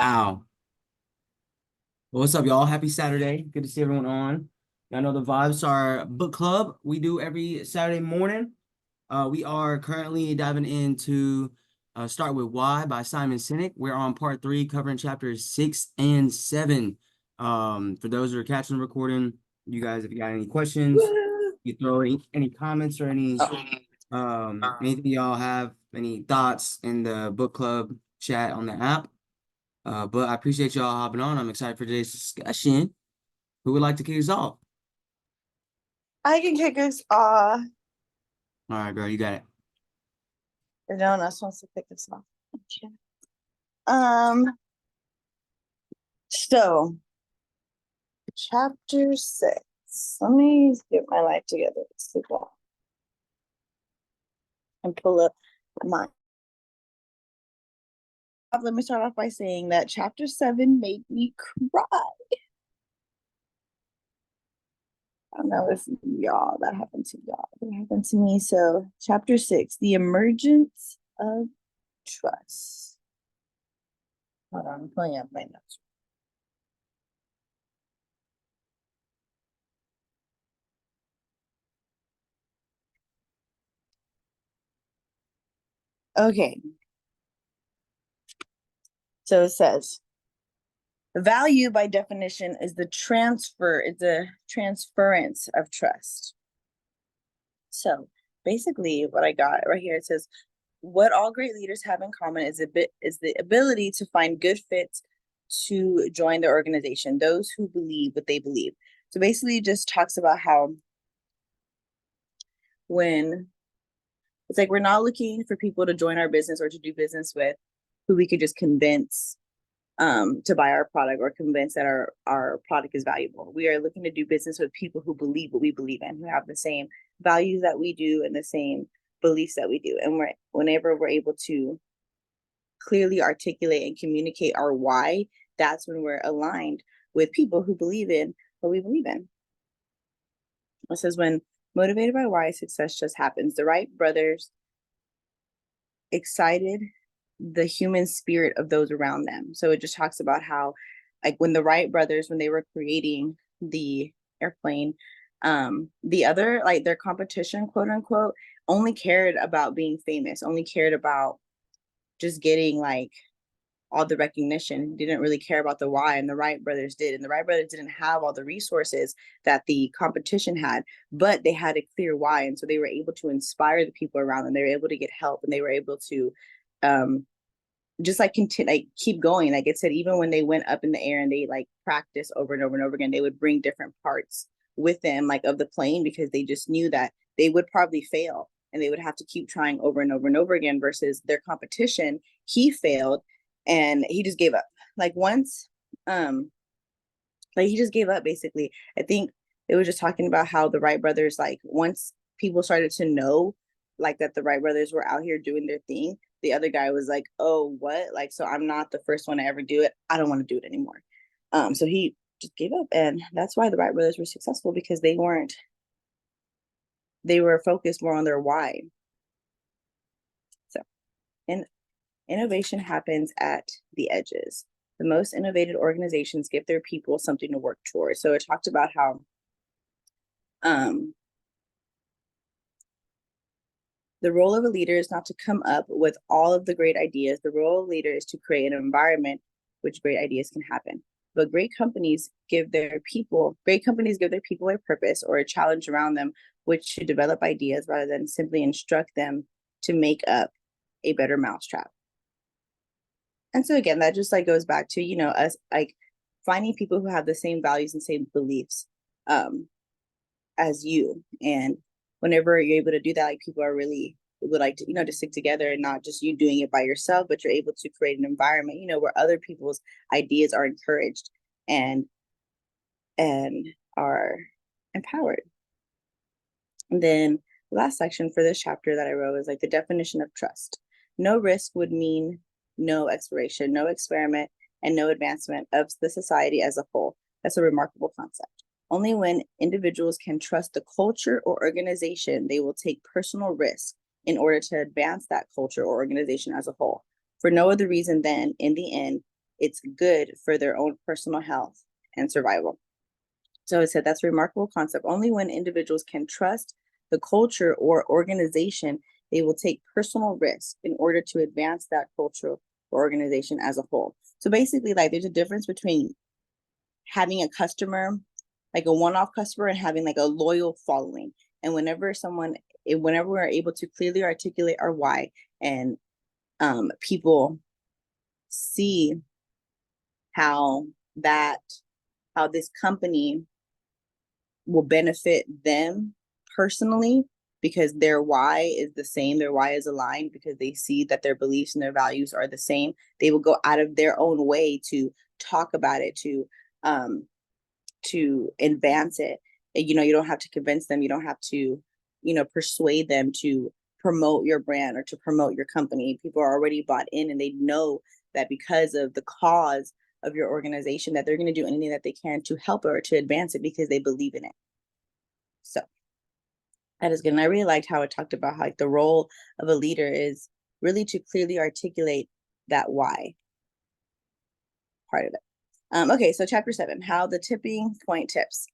Wow. Well, what's up, y'all? Happy Saturday. Good to see everyone on. Y'all know the vibes are book club. We do every Saturday morning. We are currently diving into Start With Why by Simon Sinek. We're on part three, covering chapters 6 and 7. For those who are catching the recording, you guys, if you got any questions, Woo! you throw any comments or anything y'all have, any thoughts in the book club chat on the app. But I appreciate y'all hopping on. I'm excited for today's discussion. Who would like to kick us off? I can kick us off. All right, girl, you got it. If no one else wants to kick us off. Okay. Um, so chapter 6. Let me get my life together and pull up my. Let me start off by saying that chapter 7 made me cry. I don't know if y'all that happened to y'all. It happened to me. So chapter 6, the emergence of trust. Hold on, I'm pulling up my notes. Okay. So it says, value by definition is the transference of trust. So basically what I got right here, it says, what all great leaders have in common is the ability to find good fits to join their organization, those who believe what they believe. So basically it just talks about how when it's like we're not looking for people to join our business or to do business with who we could just convince to buy our product or convince that our product is valuable. We are looking to do business with people who believe what we believe in, who have the same values that we do and the same beliefs that we do. And whenever we're able to clearly articulate and communicate our why, that's when we're aligned with people who believe in what we believe in. It says, when motivated by why, success just happens. The Wright brothers excited the human spirit of those around them. So it just talks about how, like, when the Wright brothers, when they were creating the airplane, the other, like, their competition, quote unquote, only cared about being famous, only cared about just getting like all the recognition, didn't really care about the why. And the Wright brothers did. And the Wright brothers didn't have all the resources that the competition had, but they had a clear why. And so they were able to inspire the people around them. They were able to get help, and they were able to just like continue, like keep going. Like it said, even when they went up in the air and they like practice over and over and over again, they would bring different parts with them, like of the plane, because they just knew that they would probably fail and they would have to keep trying over and over and over again. Versus their competition, he failed and he just gave up. Like once, like he just gave up basically. I think it was just talking about how the Wright brothers, like once people started to know like that the Wright brothers were out here doing their thing, the other guy was like, oh, what? Like, so I'm not the first one to ever do it. I don't want to do it anymore. So he just gave up. And that's why the Wright brothers were successful, because they were focused more on their why. So, and innovation happens at the edges. The most innovative organizations give their people something to work towards. So it talked about how the role of a leader is not to come up with all of the great ideas. The role of a leader is to create an environment which great ideas can happen. But great companies give their people a purpose or a challenge around them, which to develop ideas rather than simply instruct them to make up a better mousetrap. And so again, that just like goes back to, us like finding people who have the same values and same beliefs as you. And whenever you're able to do that, like people are really would like to, to stick together, and not just you doing it by yourself, but you're able to create an environment, where other people's ideas are encouraged and are empowered. And then the last section for this chapter that I wrote is like the definition of trust. No risk would mean no exploration, no experiment, and no advancement of the society as a whole. That's a remarkable concept. Only when individuals can trust the culture or organization, they will take personal risk in order to advance that culture or organization as a whole. For no other reason than, in the end, it's good for their own personal health and survival. So it said that's a remarkable concept. Only when individuals can trust the culture or organization, they will take personal risk in order to advance that culture or organization as a whole. So basically, like there's a difference between having a customer, like a one-off customer, and having like a loyal following. And whenever we're able to clearly articulate our why, and people see how that how this company will benefit them personally, because their why is the same, their why is aligned, because they see that their beliefs and their values are the same, they will go out of their own way to talk about it, um to advance it. You know, you don't have to convince them, you don't have to, you know, persuade them to promote your brand or to promote your company. People are already bought in, and they know that because of the cause of your organization, that they're going to do anything that they can to help it or to advance it because they believe in it. So that is good. And I really liked how it talked about how, like, the role of a leader is really to clearly articulate that why part of it. Okay, so chapter 7, how the tipping point tips.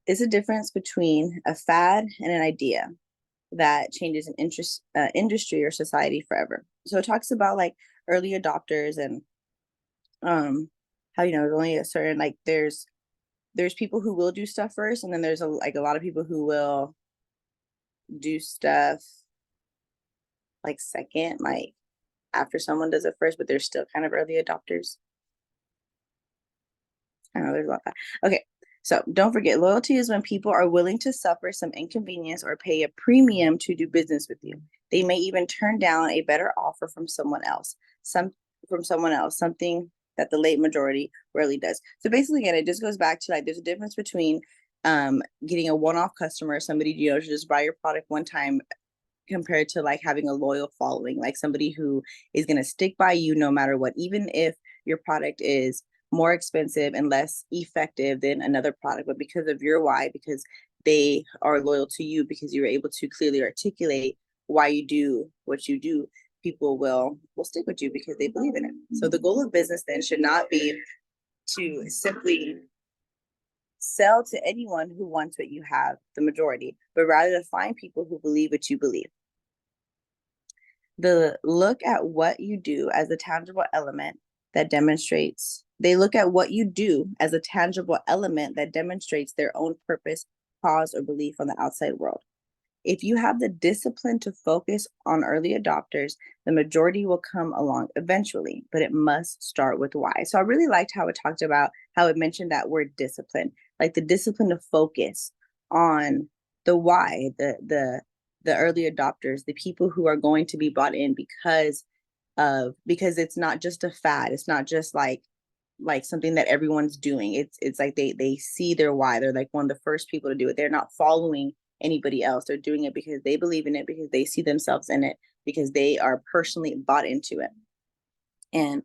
Is a difference between a fad and an idea that changes an industry or society forever. So it talks about like early adopters, and how, you know, there's only a certain, like there's people who will do stuff first, and then there's a lot of people who will do stuff like second, like after someone does it first, but they're still kind of early adopters. I know there's a lot of that. Okay, so don't forget, loyalty is when people are willing to suffer some inconvenience or pay a premium to do business with you. They may even turn down a better offer from someone else, something that the late majority rarely does. So basically, again, it just goes back to like there's a difference between getting a one-off customer, somebody, you know, to just buy your product one time, compared to like having a loyal following, like somebody who is going to stick by you no matter what, even if your product is more expensive and less effective than another product, but because of your why, because they are loyal to you, because you were able to clearly articulate why you do what you do, people will stick with you because they believe in it. So the goal of business then should not be to simply sell to anyone who wants what you have, the majority, but rather to find people who believe what you believe. Look at what you do as a tangible element that demonstrates, they look at what you do as a tangible element that demonstrates their own purpose, cause, or belief on the outside world. If you have the discipline to focus on early adopters, the majority will come along eventually, but it must start with why. So I really liked how it talked about how it mentioned that word discipline, like the discipline to focus on the why, the early adopters, the people who are going to be bought in because it's not just a fad. It's not just like something that everyone's doing. It's like they see their why. They're like one of the first people to do it. They're not following anybody else. They're doing it because they believe in it, because they see themselves in it, because they are personally bought into it. And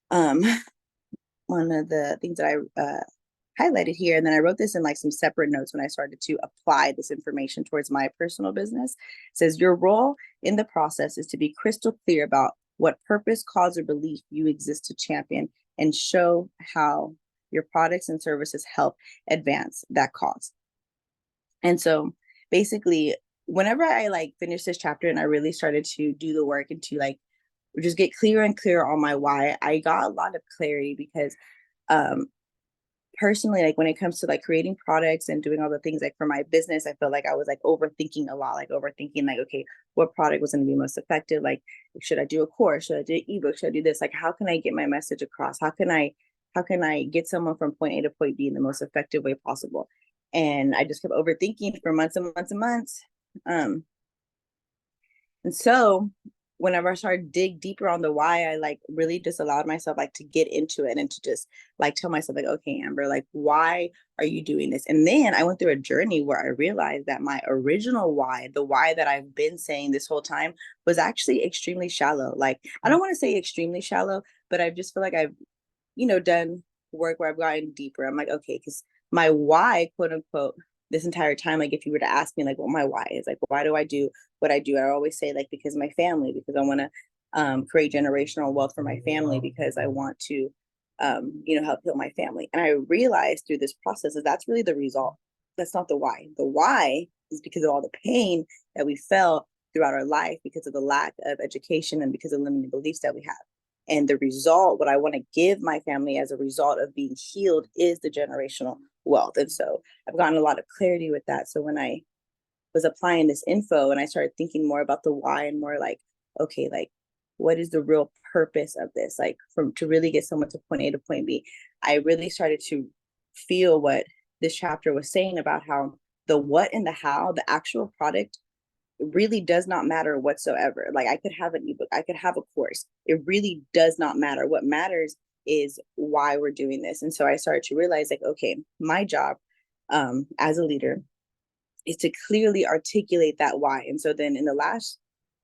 one of the things that I highlighted here, and then I wrote this in like some separate notes when I started to apply this information towards my personal business, says your role in the process is to be crystal clear about what purpose, cause, or belief you exist to champion, and show how your products and services help advance that cause. And so basically, whenever I like finished this chapter and I really started to do the work and to like just get clearer and clearer on my why, I got a lot of clarity because personally, like when it comes to like creating products and doing all the things like for my business, I felt like I was like overthinking a lot, like overthinking like, okay, what product was going to be most effective? Like, should I do a course? Should I do an ebook? Should I do this? Like, how can I get my message across? How can I get someone from point A to point B in the most effective way possible? And I just kept overthinking for months and months and months. And so whenever I started to dig deeper on the why, I like really just allowed myself like to get into it and to just like tell myself like, okay, Amber, like, why are you doing this? And then I went through a journey where I realized that my original why, the why that I've been saying this whole time, was actually extremely shallow. Like, I don't want to say extremely shallow, but I just feel like I've, done work where I've gotten deeper. I'm like, okay, because my why, quote unquote, this entire time, like if you were to ask me like what my why is, like why do I do what I do, I always say like because my family, because I want to create generational wealth for my family because I want to, help heal my family. And I realized through this process that that's really the result. That's not the why. The why is because of all the pain that we felt throughout our life because of the lack of education and because of limiting beliefs that we have. And the result, what I want to give my family as a result of being healed, is the generational wealth. And so I've gotten a lot of clarity with that. So when I was applying this info and I started thinking more about the why and more like, okay, like what is the real purpose of this? Like from to really get someone to point A to point B, I really started to feel what this chapter was saying about how the what and the how, the actual product really does not matter whatsoever. Like I could have an ebook, I could have a course. It really does not matter. What matters is why we're doing this. And so I started to realize like, okay, my job as a leader is to clearly articulate that why. And so then in the last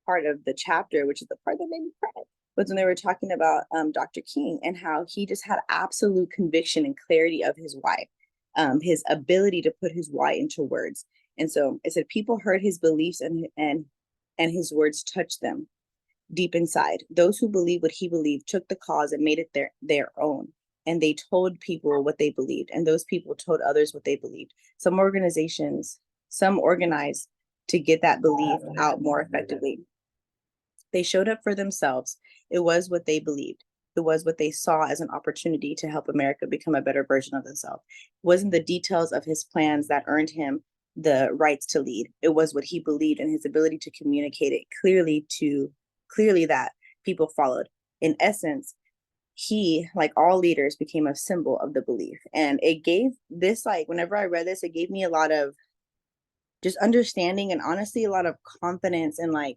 part of the chapter, which is the part that made me cry, was when they were talking about Dr. King and how he just had absolute conviction and clarity of his why, his ability to put his why into words. And so it said people heard his beliefs and his words touched them deep inside. Those who believed what he believed took the cause and made it their own. And they told people what they believed, and those people told others what they believed. Some organizations, some organized to get that belief out more effectively. They showed up for themselves. It was what they believed. It was what they saw as an opportunity to help America become a better version of themselves. It wasn't the details of his plans that earned him the rights to lead. It was what he believed and his ability to communicate it clearly that people followed. In essence, he, like all leaders, became a symbol of the belief. And it gave this, like, whenever I read this, it gave me a lot of just understanding and honestly a lot of confidence in like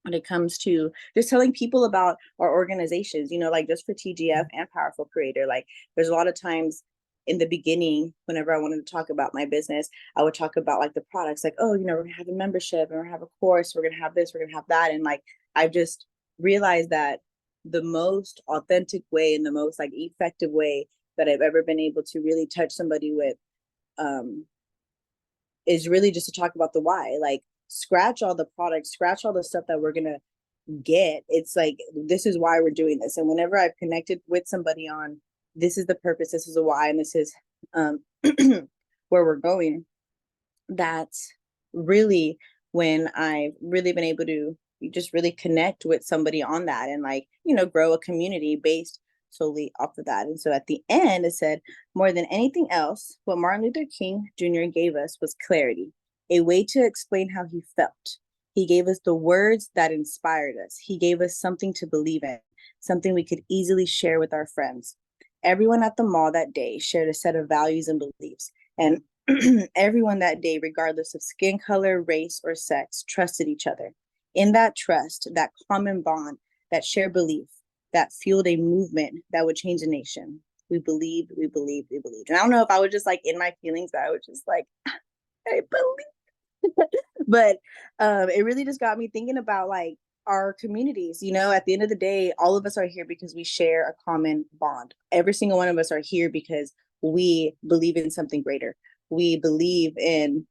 when it comes to just telling people about our organizations, like just for TGF and Powerful Creator. Like there's a lot of times in the beginning, whenever I wanted to talk about my business, I would talk about like the products, like, oh, we're gonna have a membership and we're gonna have a course, we're gonna have this, we're gonna have that. And like I've just realized that the most authentic way and the most like effective way that I've ever been able to really touch somebody with is really just to talk about the why. Like scratch all the products, scratch all the stuff that we're gonna get. It's like this is why we're doing this. And whenever I've connected with somebody on this is the purpose, this is the why, and this is where we're going, that's really when I've really been able to just really connect with somebody on that and like, grow a community based solely off of that. And so at the end, it said, more than anything else, what Martin Luther King Jr. gave us was clarity, a way to explain how he felt. He gave us the words that inspired us. He gave us something to believe in, something we could easily share with our friends. Everyone at the mall that day shared a set of values and beliefs. And everyone that day, regardless of skin color, race, or sex, trusted each other. In that trust, that common bond, that shared belief, that fueled a movement that would change a nation. We believed, we believed, we believed. And I don't know if I was just like in my feelings, but I was just like, I believe. But it really just got me thinking about like our communities. At the end of the day, all of us are here because we share a common bond. Every single one of us are here because we believe in something greater. We believe in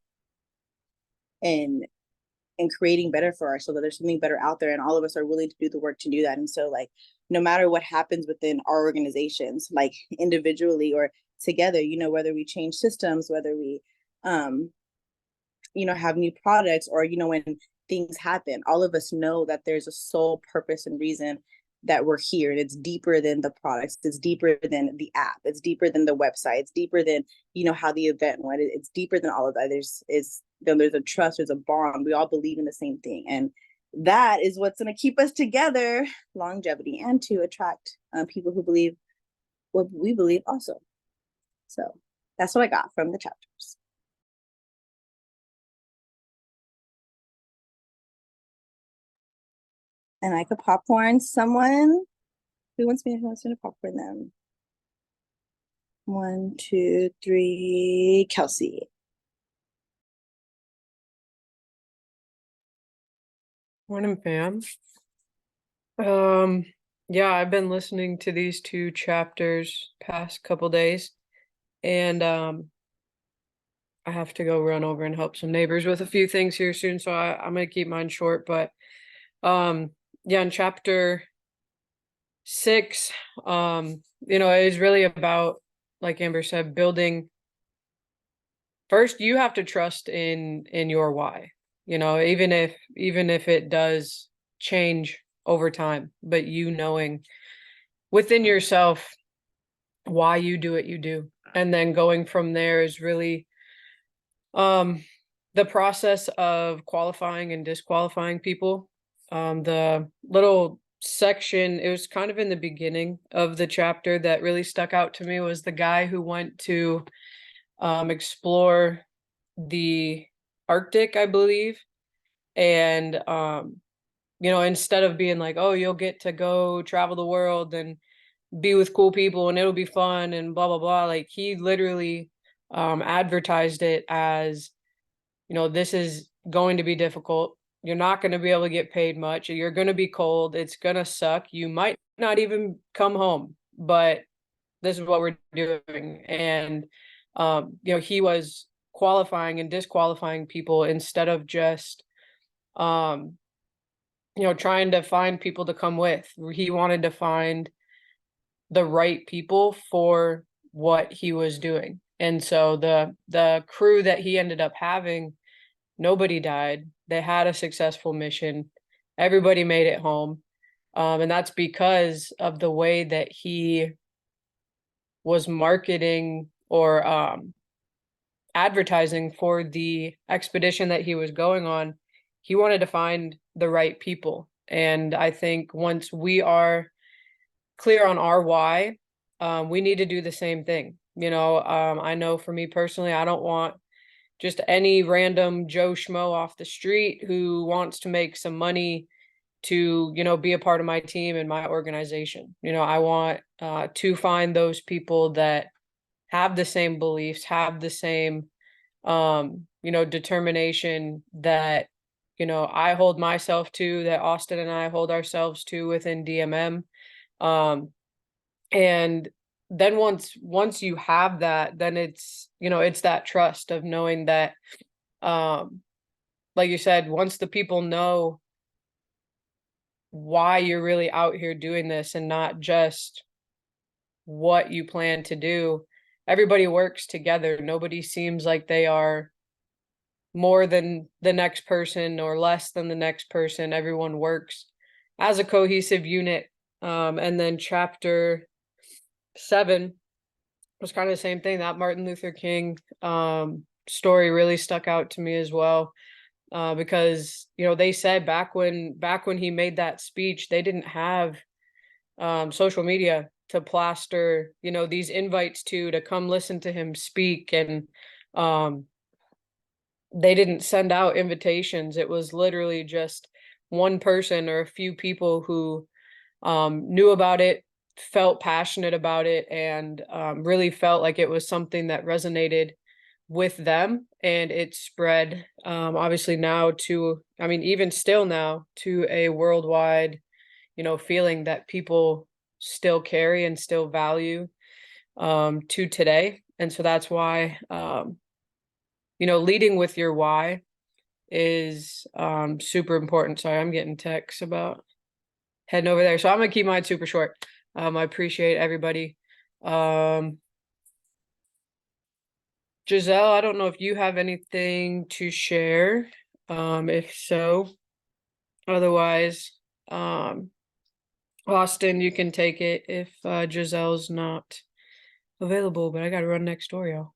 creating better for ourselves, that there's something better out there, and all of us are willing to do the work to do that. And so like no matter what happens within our organizations, like individually or together, whether we change systems, whether we have new products, or when things happen, all of us know that there's a sole purpose and reason that we're here, and it's deeper than the products, it's deeper than the app, it's deeper than the website, it's deeper than how the event went, it's deeper than all of that. There's a trust, there's a bond, we all believe in the same thing, and that is what's going to keep us together, longevity, and to attract people who believe what we believe also. So that's what I got from the chapters. And I could popcorn someone. Who wants me to popcorn them? 1, 2, 3, Kelsey. Morning, fam. Yeah, I've been listening to these 2 chapters past couple days, and I have to go run over and help some neighbors with a few things here soon, so I'm gonna keep mine short. But yeah, in chapter 6, you know, it is really about, like Amber said, building. First, you have to trust in your why. You know, even if it does change over time, but you knowing within yourself why you do what you do, and then going from there is really um the process of qualifying and disqualifying people. The little section, it was kind of in the beginning of the chapter that really stuck out to me was the guy who went to explore the Arctic, I believe. And you know, instead of being like, oh, you'll get to go travel the world and be with cool people and it'll be fun and blah blah blah, like he literally advertised it as, you know, this is going to be difficult. You're not going to be able to get paid much. You're going to be cold. It's going to suck. You might not even come home, but this is what we're doing. And, you know, he was qualifying and disqualifying people instead of just, um, you know, trying to find people to come with. He wanted to find the right people for what he was doing. And so the crew that he ended up having, nobody died. They had a successful mission. Everybody made it home. And that's because of the way that he was marketing or advertising for the expedition that he was going on. He wanted to find the right people. And I think once we are clear on our why, we need to do the same thing. You know, I know for me personally, I don't want just any random Joe Schmo off the street who wants to make some money to, you know, be a part of my team and my organization. You know, I want to find those people that have the same beliefs, have the same, you know, determination that, you know, I hold myself to, that Austin and I hold ourselves to within DMM. Um, and then once you have that, then it's, you know, it's that trust of knowing that, um, like you said, once the people know why you're really out here doing this and not just what you plan to do, everybody works together. Nobody seems like they are more than the next person or less than the next person. Everyone works as a cohesive unit. And then chapter 7 was kind of the same thing. That Martin Luther King story really stuck out to me as well. Because, you know, they said back when he made that speech, they didn't have social media to plaster, you know, these invites to come listen to him speak. And um, they didn't send out invitations. It was literally just one person or a few people who knew about it, felt passionate about it, and really felt like it was something that resonated with them, and it spread obviously now to, I mean, even still now, to a worldwide, you know, feeling that people still carry and still value to today. And so that's why, you know, leading with your why is super important. Sorry, I'm getting texts about heading over there, so I'm gonna keep mine super short. I appreciate everybody. Giselle, I don't know if you have anything to share. If so, otherwise, Austin, you can take it if Giselle's not available, but I gotta run next door, y'all.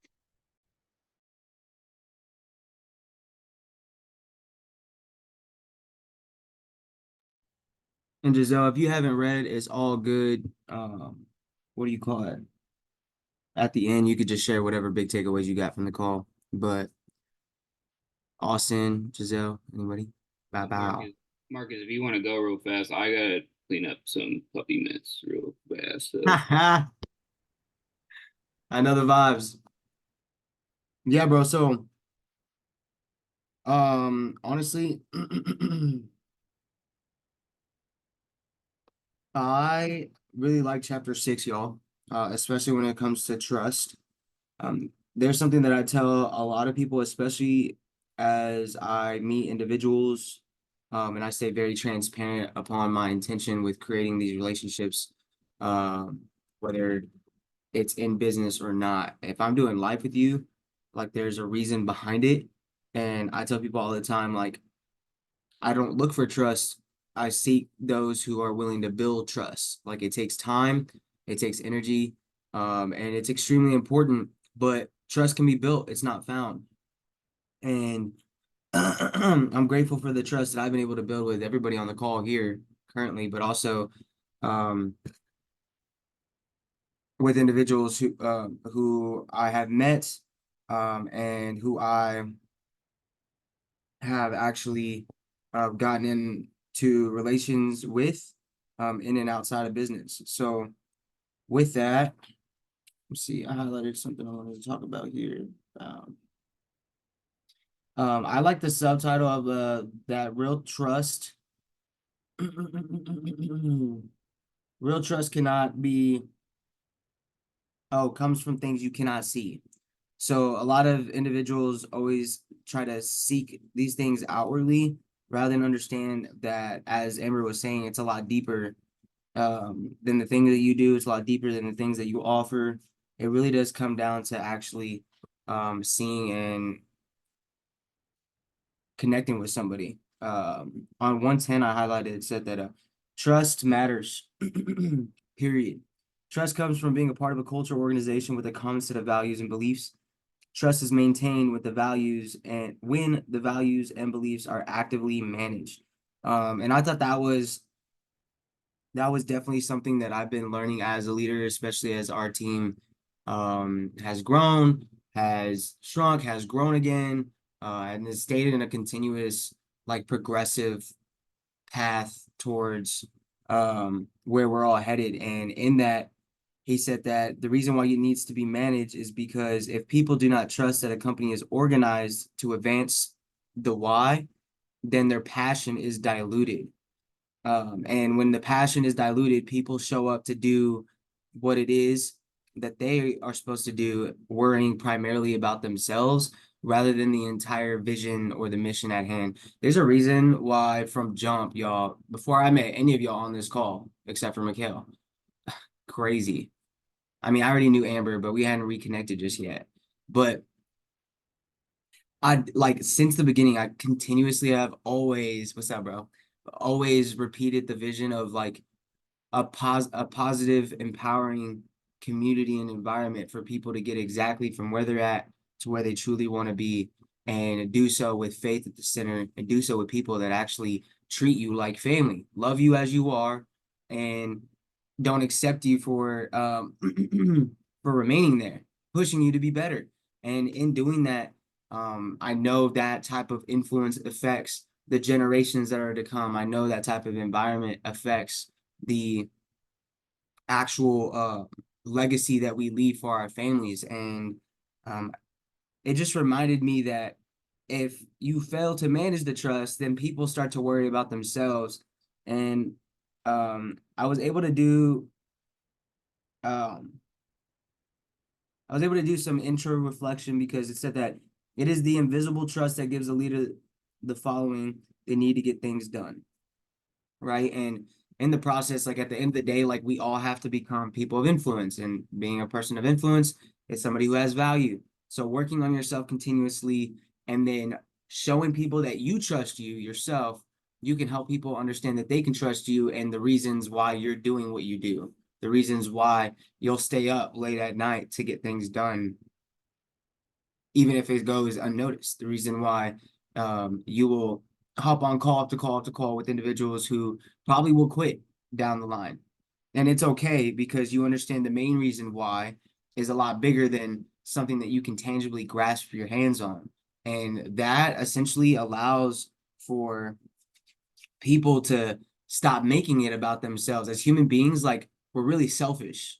And Giselle, if you haven't read, it's all good. What do you call it? At the end, you could just share whatever big takeaways you got from the call. But Austin, Giselle, anybody? Bye bye. Marcus, if you want to go real fast, I gotta clean up some puppy mitts real fast. So. I know the vibes. Yeah, bro. So, honestly, I really like chapter 6, y'all. Especially when it comes to trust. There's something that I tell a lot of people, especially as I meet individuals And I stay very transparent upon my intention with creating these relationships, whether it's in business or not. If I'm doing life with you, like there's a reason behind it. And I tell people all the time, like, I don't look for trust. I seek those who are willing to build trust. Like it takes time, it takes energy, and it's extremely important, but trust can be built, it's not found. And I'm grateful for the trust that I've been able to build with everybody on the call here currently, but also um, with individuals who I have met and who I have actually gotten into relations with in and outside of business. So with that, let's see, I highlighted something I wanted to talk about here. I like the subtitle of that real trust. Real trust cannot be, comes from things you cannot see. So a lot of individuals always try to seek these things outwardly rather than understand that, as Amber was saying, it's a lot deeper than the thing that you do. It's a lot deeper than the things that you offer. It really does come down to actually seeing and connecting with somebody. On 110, I highlighted, it said that trust matters, period. Trust comes from being a part of a culture organization with a common set of values and beliefs. Trust is maintained with the values and when the values and beliefs are actively managed. And I thought that was definitely something that I've been learning as a leader, especially as our team has grown, has shrunk, has grown again, and has stayed in a continuous, like progressive path towards where we're all headed. And in that, he said that the reason why it needs to be managed is because if people do not trust that a company is organized to advance the why, then their passion is diluted. And when the passion is diluted, people show up to do what it is that they are supposed to do, worrying primarily about themselves rather than the entire vision or the mission at hand. There's a reason why from jump, y'all, before I met any of y'all on this call, except for Mikhail, crazy. I mean, I already knew Amber, but we hadn't reconnected just yet. But I like since the beginning, I continuously have always, what's up, bro? Always repeated the vision of like a positive, empowering community and environment for people to get exactly from where they're at to where they truly want to be, and do so with faith at the center, and do so with people that actually treat you like family, love you as you are, and don't accept you for for remaining there, pushing you to be better. And in doing that, I know that type of influence affects the generations that are to come. I know that type of environment affects the actual legacy that we leave for our families. And um, it just reminded me that if you fail to manage the trust, then people start to worry about themselves. And I was able to do um, some intro reflection because it said that it is the invisible trust that gives a leader the following they need to get things done. Right. And in the process, like at the end of the day, like we all have to become people of influence, and being a person of influence is somebody who has value. So working on yourself continuously and then showing people that you trust you yourself, you can help people understand that they can trust you and the reasons why you're doing what you do, the reasons why you'll stay up late at night to get things done, even if it goes unnoticed. The reason why you will hop on call after call after call with individuals who probably will quit down the line. And it's okay because you understand the main reason why is a lot bigger than something that you can tangibly grasp your hands on. And that essentially allows for people to stop making it about themselves. As human beings, like we're really selfish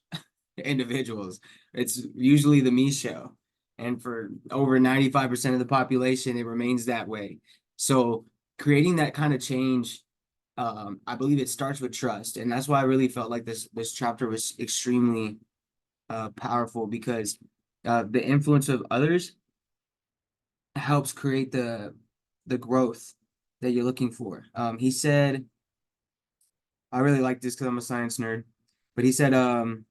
individuals. It's usually the me show. And for over 95% of the population, it remains that way. So creating that kind of change, I believe it starts with trust. And that's why I really felt like this chapter was extremely powerful, because the influence of others helps create the growth that you're looking for. He said, I really like this because I'm a science nerd, but he said the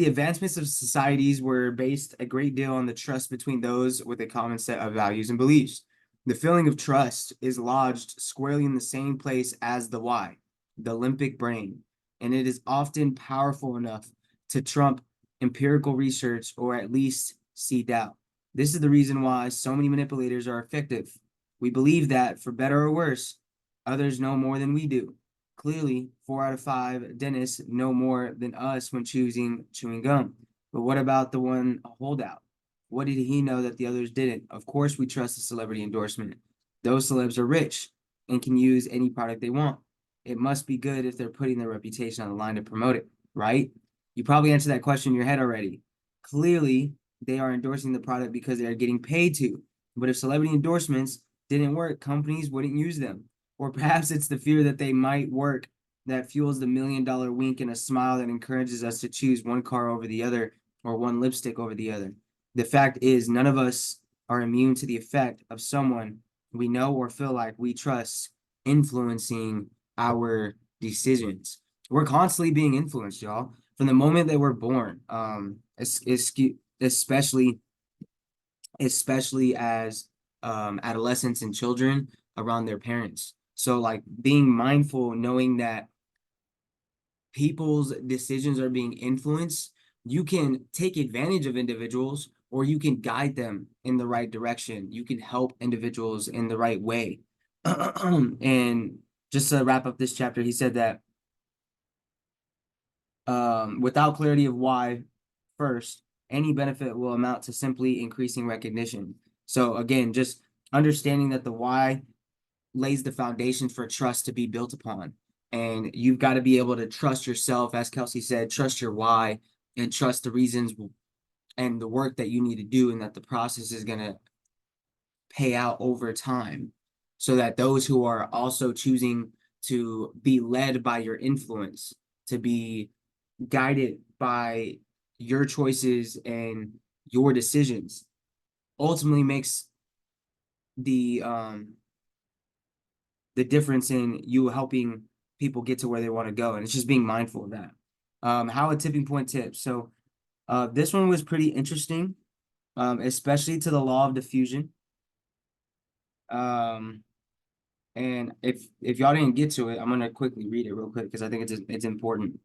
advancements of societies were based a great deal on the trust between those with a common set of values and beliefs. The feeling of trust is lodged squarely in the same place as the why, the limbic brain, and it is often powerful enough to trump empirical research or at least see doubt. This is the reason why so many manipulators are effective. We believe that, for better or worse, others know more than we do. Clearly, 4 out of 5 dentists know more than us when choosing chewing gum. But what about the one holdout? What did he know that the others didn't? Of course, we trust the celebrity endorsement. Those celebs are rich and can use any product they want. It must be good if they're putting their reputation on the line to promote it, right? You probably answered that question in your head already. Clearly, they are endorsing the product because they are getting paid to. But if celebrity endorsements didn't work, companies wouldn't use them. Or perhaps it's the fear that they might work that fuels the $1 million wink and a smile that encourages us to choose one car over the other or one lipstick over the other. The fact is, none of us are immune to the effect of someone we know or feel like we trust influencing our decisions. We're constantly being influenced, y'all, from the moment that we're born. Especially as adolescents and children around their parents. So like being mindful, knowing that people's decisions are being influenced, you can take advantage of individuals or you can guide them in the right direction. You can help individuals in the right way. And just to wrap up this chapter, he said that without clarity of why first, any benefit will amount to simply increasing recognition. So again, just understanding that the why lays the foundation for trust to be built upon. And you've got to be able to trust yourself, as Kelsey said, trust your why and trust the reasons and the work that you need to do, and that the process is going to pay out over time, so that those who are also choosing to be led by your influence, to be guided by your choices and your decisions, ultimately makes the difference in you helping people get to where they want to go. And it's just being mindful of that. How a tipping point tips. So this one was pretty interesting, especially to the law of diffusion. And if y'all didn't get to it, I'm gonna quickly read it real quick because I think it's important.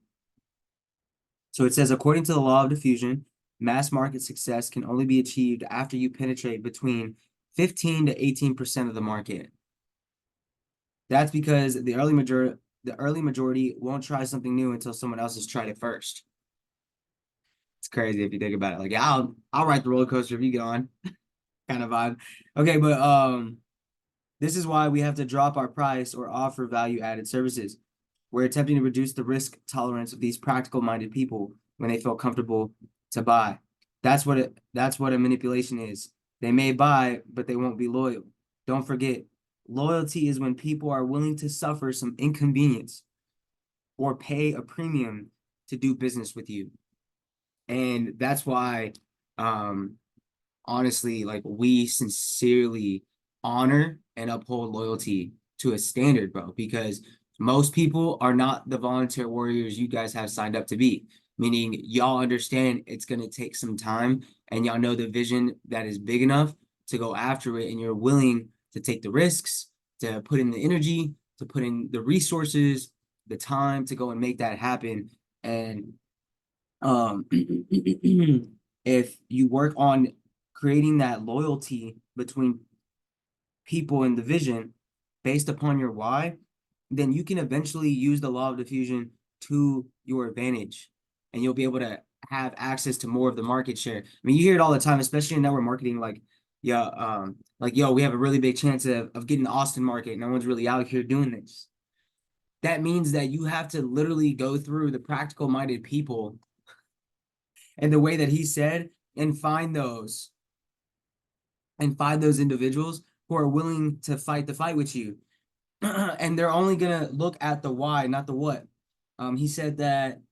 So it says, according to the law of diffusion, mass market success can only be achieved after you penetrate between 15 to 18% of the market. That's because the early majority won't try something new until someone else has tried it first. It's crazy if you think about it. Like, yeah, I'll ride the roller coaster if you get on, kind of vibe. Okay, but this is why we have to drop our price or offer value-added services. We're attempting to reduce the risk tolerance of these practical-minded people when they feel comfortable to buy. That's what a manipulation is. They may buy, but they won't be loyal. Don't forget, loyalty is when people are willing to suffer some inconvenience or pay a premium to do business with you. And that's why, honestly, like we sincerely honor and uphold loyalty to a standard, bro, because most people are not the volunteer warriors you guys have signed up to be, meaning y'all understand it's going to take some time and y'all know the vision that is big enough to go after it, and you're willing to take the risks, to put in the energy, to put in the resources, the time to go and make that happen. And if you work on creating that loyalty between people in the vision based upon your why, then you can eventually use the law of diffusion to your advantage, and you'll be able to have access to more of the market share. I mean, you hear it all the time, especially in network marketing, like, yeah, like, yo, we have a really big chance of getting the Austin market. No one's really out here doing this. That means that you have to literally go through the practical minded people and the way that he said, and find those individuals who are willing to fight the fight with you. And they're only gonna look at the why, not the what. He said that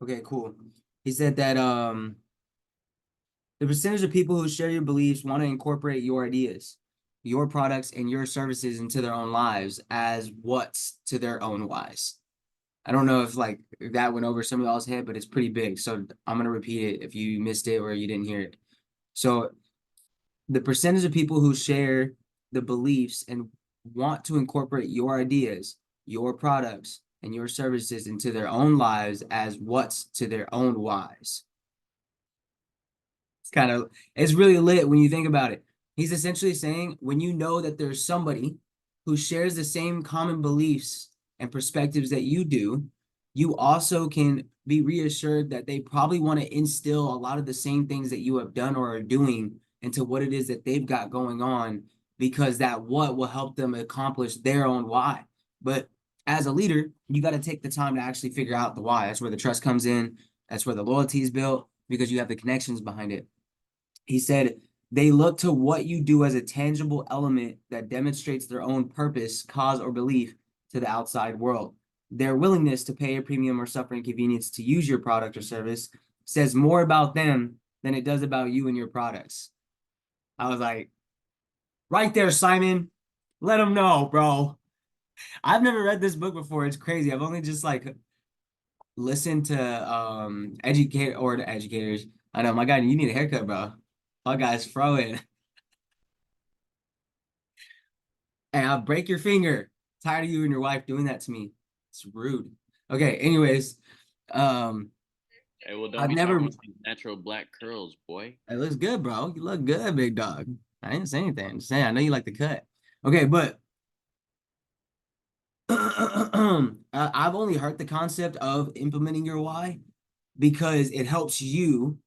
Okay, cool. He said that the percentage of people who share your beliefs want to incorporate your ideas, your products, and your services into their own lives as what's to their own whys. I don't know if like that went over some of y'all's head, but it's pretty big. So I'm gonna repeat it if you missed it or you didn't hear it. So the percentage of people who share the beliefs and want to incorporate your ideas, your products, and your services into their own lives as what's to their own whys. It's really lit when you think about it. He's essentially saying when you know that there's somebody who shares the same common beliefs and perspectives that you do, you also can be reassured that they probably want to instill a lot of the same things that you have done or are doing into what it is that they've got going on, because that what will help them accomplish their own why. But as a leader, you got to take the time to actually figure out the why. That's where the trust comes in. That's where the loyalty is built, because you have the connections behind it. He said, they look to what you do as a tangible element that demonstrates their own purpose, cause, or belief to the outside world. Their willingness to pay a premium or suffer inconvenience to use your product or service says more about them than it does about you and your products. I was like, right there, Simon. Let them know, bro. I've never read this book before. It's crazy. I've only just like listened to educators. I know, my guy, you need a haircut, bro. My guy's throwing. And I'll break your finger. Tired of you and your wife doing that to me. It's rude. Okay, anyways, Hey, well, don't I've be never. talking with these natural black curls, boy. It looks good, bro. You look good, big dog. I didn't say anything. I'm just saying, I know you like the cut. Okay, but I've only heard the concept of implementing your why because it helps you,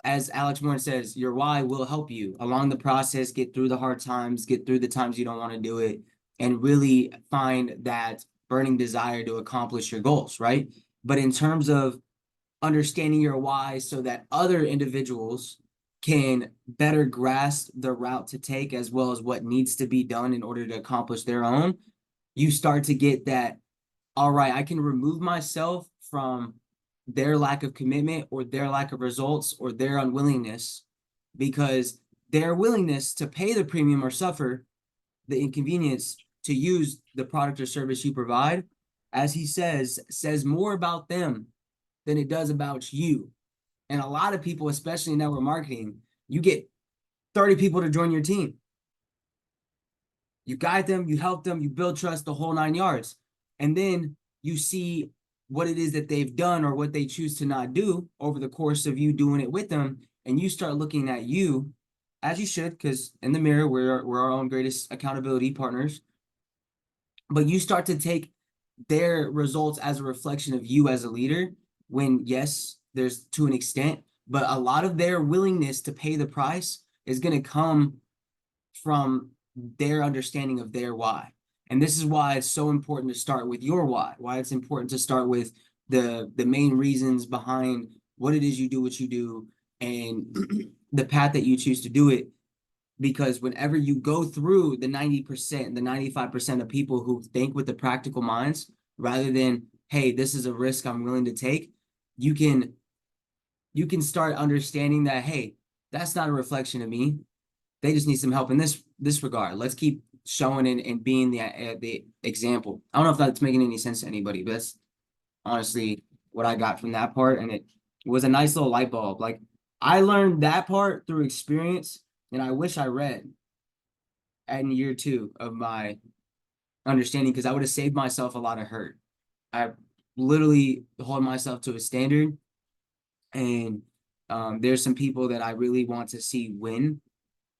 as Alex Moore says, your why will help you along the process, get through the hard times, get through the times you don't want to do it, and really find that burning desire to accomplish your goals, right? But in terms of understanding your why so that other individuals can better grasp the route to take as well as what needs to be done in order to accomplish their own, you start to get that, all right, I can remove myself from their lack of commitment or their lack of results or their unwillingness, because their willingness to pay the premium or suffer the inconvenience to use the product or service you provide, as he says more about them than it does about you. And a lot of people, especially in network marketing, you get 30 people to join your team. You guide them, you help them, you build trust, the whole 9 yards. And then you see what it is that they've done or what they choose to not do over the course of you doing it with them. And you start looking at you, as you should, because in the mirror, we're our own greatest accountability partners. But you start to take their results as a reflection of you as a leader, when yes, there's to an extent, but a lot of their willingness to pay the price is going to come from their understanding of their why. And this is why it's so important to start with your why it's important to start with the main reasons behind what it is you do, what you do, and the path that you choose to do it. Because whenever you go through the 90%, the 95% of people who think with the practical minds, rather than, hey, this is a risk I'm willing to take, you can start understanding that, hey, that's not a reflection of me. They just need some help in this regard. Let's keep showing and being the example. I don't know if that's making any sense to anybody, but that's honestly what I got from that part. And it was a nice little light bulb. Like, I learned that part through experience, and I wish I read in year 2 of my understanding, because I would have saved myself a lot of hurt. I literally hold myself to a standard, and there's some people that I really want to see win.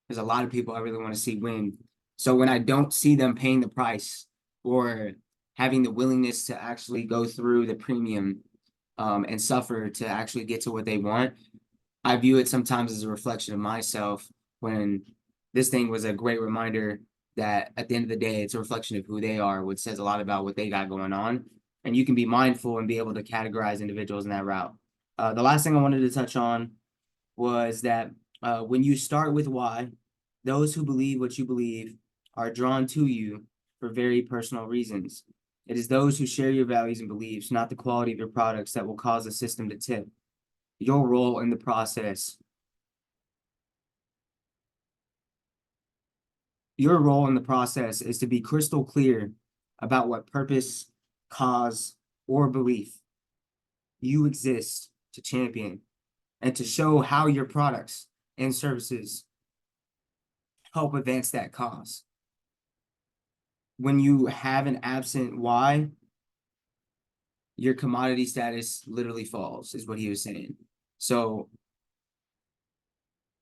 There's a lot of people I really want to see win. So when I don't see them paying the price or having the willingness to actually go through the premium and suffer to actually get to what they want, I view it sometimes as a reflection of myself, when this thing was a great reminder that at the end of the day, it's a reflection of who they are, which says a lot about what they got going on. And you can be mindful and be able to categorize individuals in that route. The last thing I wanted to touch on was that when you start with why, those who believe what you believe are drawn to you for very personal reasons. It is those who share your values and beliefs, not the quality of your products, that will cause the system to tip. Your role in the process. Your role in the process is to be crystal clear about what purpose, cause, or belief you exist to champion, and to show how your products and services help advance that cause. When you have an absent why, your commodity status literally falls, is what he was saying. So,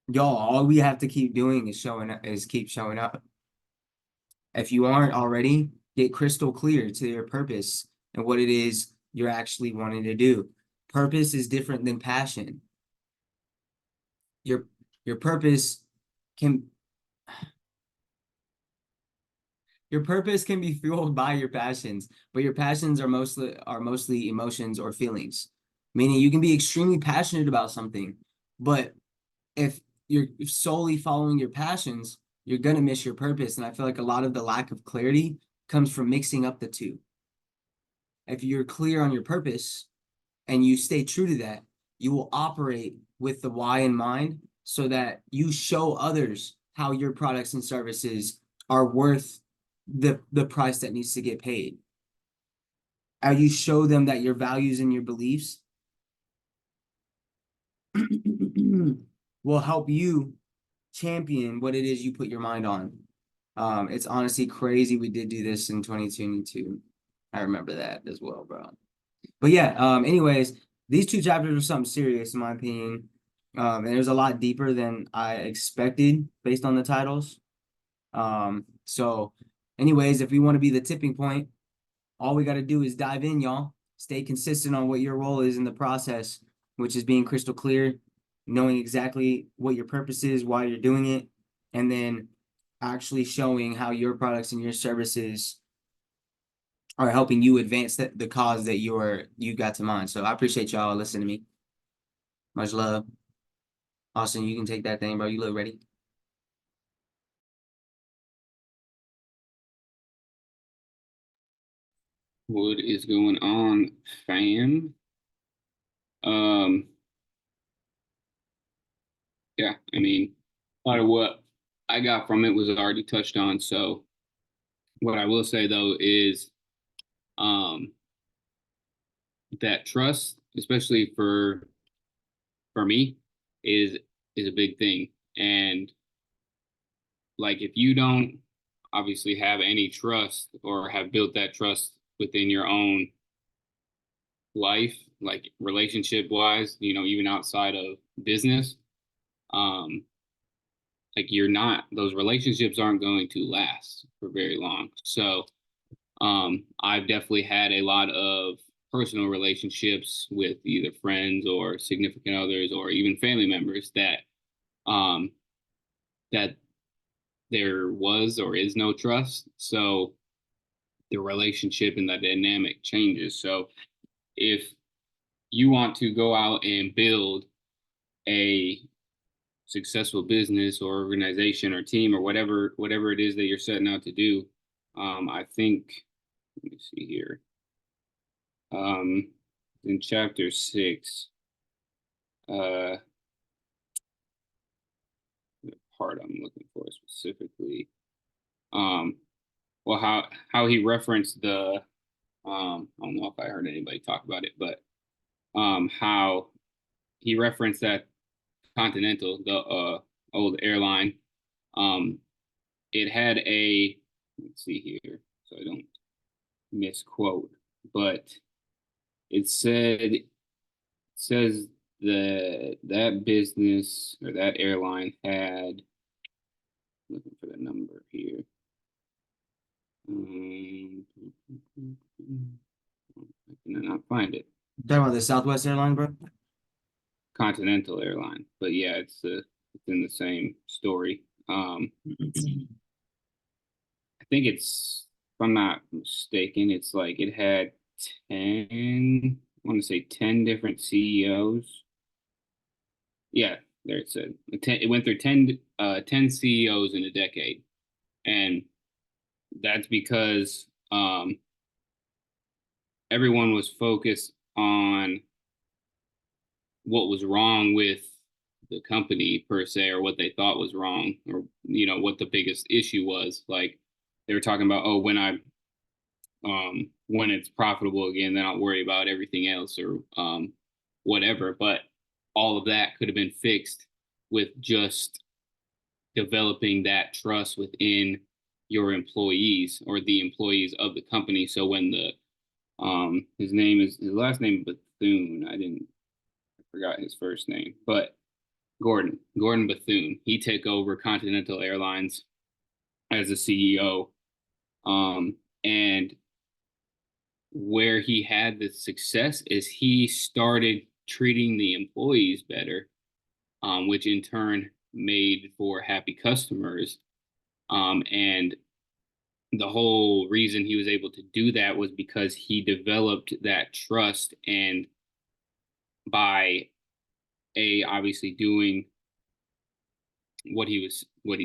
y'all, all we have to keep doing is keep showing up. If you aren't already, get crystal clear to your purpose and what it is you're actually wanting to do. Purpose is different than passion. Your purpose can be fueled by your passions, but your passions are mostly emotions or feelings. Meaning you can be extremely passionate about something, but if you're solely following your passions, you're gonna miss your purpose. And I feel like a lot of the lack of clarity comes from mixing up the two. If you're clear on your purpose and you stay true to that, you will operate with the why in mind so that you show others how your products and services are worth the price that needs to get paid. How you show them that your values and your beliefs will help you champion what it is you put your mind on. It's honestly crazy we did do this in 2022. I remember that as well, bro. But yeah, anyways, these two chapters are something serious in my opinion. And there's a lot deeper than I expected based on the titles. So anyways, if we want to be the tipping point, all we got to do is dive in, y'all. Stay consistent on what your role is in the process, which is being crystal clear, knowing exactly what your purpose is, why you're doing it, and then actually showing how your products and your services are helping you advance the cause that you got to mind. So I appreciate y'all listening to me. Much love. Austin, you can take that thing, bro. You look ready. What is going on, fam? Yeah, I mean, a lot of what I got from it was already touched on. So what I will say though is that trust, especially for me, is a big thing. And like if you don't obviously have any trust or have built that trust within your own life, like relationship wise, even outside of business, um, like those relationships aren't going to last for very long. So I've definitely had a lot of personal relationships with either friends or significant others or even family members um that there was or is no trust. So the relationship and the dynamic changes. So if you want to go out and build a successful business or organization or team or whatever it is that you're setting out to do, I think, let me see here. In chapter 6, the part I'm looking for specifically, well, how he referenced the, I don't know if I heard anybody talk about it, but how he referenced that Continental, the old airline, it had let's see here, so I don't misquote, but it says that business or that airline had, looking for the number here. I cannot find it. You talking about the Southwest airline, bro? Continental airline, but yeah, it's in the same story. I think it's, if I'm not mistaken, it's like it had 10, I want to say 10 different CEOs. Yeah, there it said. It went through 10 CEOs in a decade. And that's because everyone was focused on what was wrong with the company per se, or what they thought was wrong, or what the biggest issue was. Like they were talking about, oh, when it's profitable again, then I'll worry about everything else, or whatever. But all of that could have been fixed with just developing that trust within your employees, or the employees of the company. So when his last name Bethune, I forgot his first name, but Gordon Bethune, he took over Continental Airlines as a CEO. And where he had the success is he started treating the employees better, which in turn made for happy customers. And the whole reason he was able to do that was because he developed that trust, and by obviously doing what he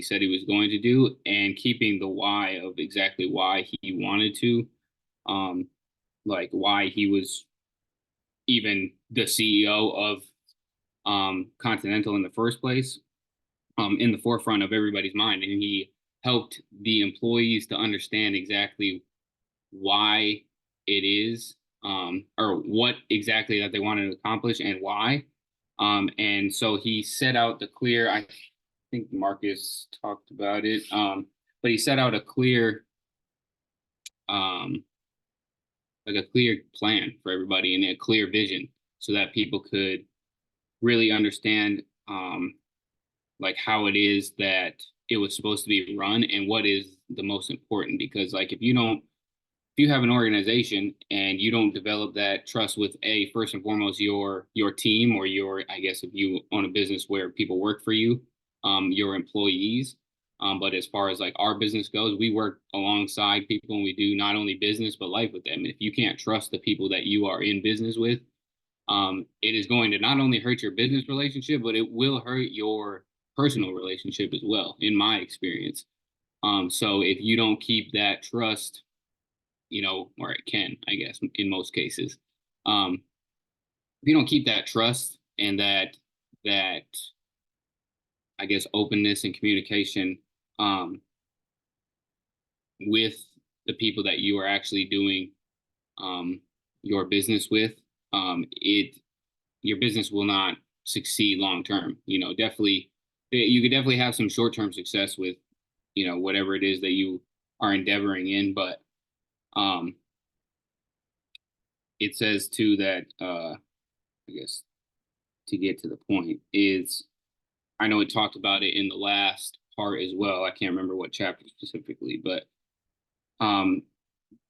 said he was going to do, and keeping the why of exactly why he wanted to, like why he was even the CEO of Continental in the first place, in the forefront of everybody's mind. And he helped the employees to understand exactly why it is, or what exactly that they wanted to accomplish and why. And so he set out the clear, I think Marcus talked about it, but he set out a clear, like a clear plan for everybody, and a clear vision, so that people could really understand, like how it is that it was supposed to be run, and what is the most important. Because like if you have an organization and you don't develop that trust with first and foremost your team, or I guess if you own a business where people work for you, your employees. But as far as like our business goes, we work alongside people, and we do not only business but life with them. And if you can't trust the people that you are in business with, it is going to not only hurt your business relationship, but it will hurt your personal relationship as well, in my experience. So if you don't keep that trust, or it can, I guess, in most cases, if you don't keep that trust and that I guess openness and communication, with the people that you are actually doing, your business with, your business will not succeed long term. Definitely, you could definitely have some short term success with, whatever it is that you are endeavoring in, but it says too that, I guess, to get to the point is, I know it talked about it in the last part as well. I can't remember what chapter specifically, but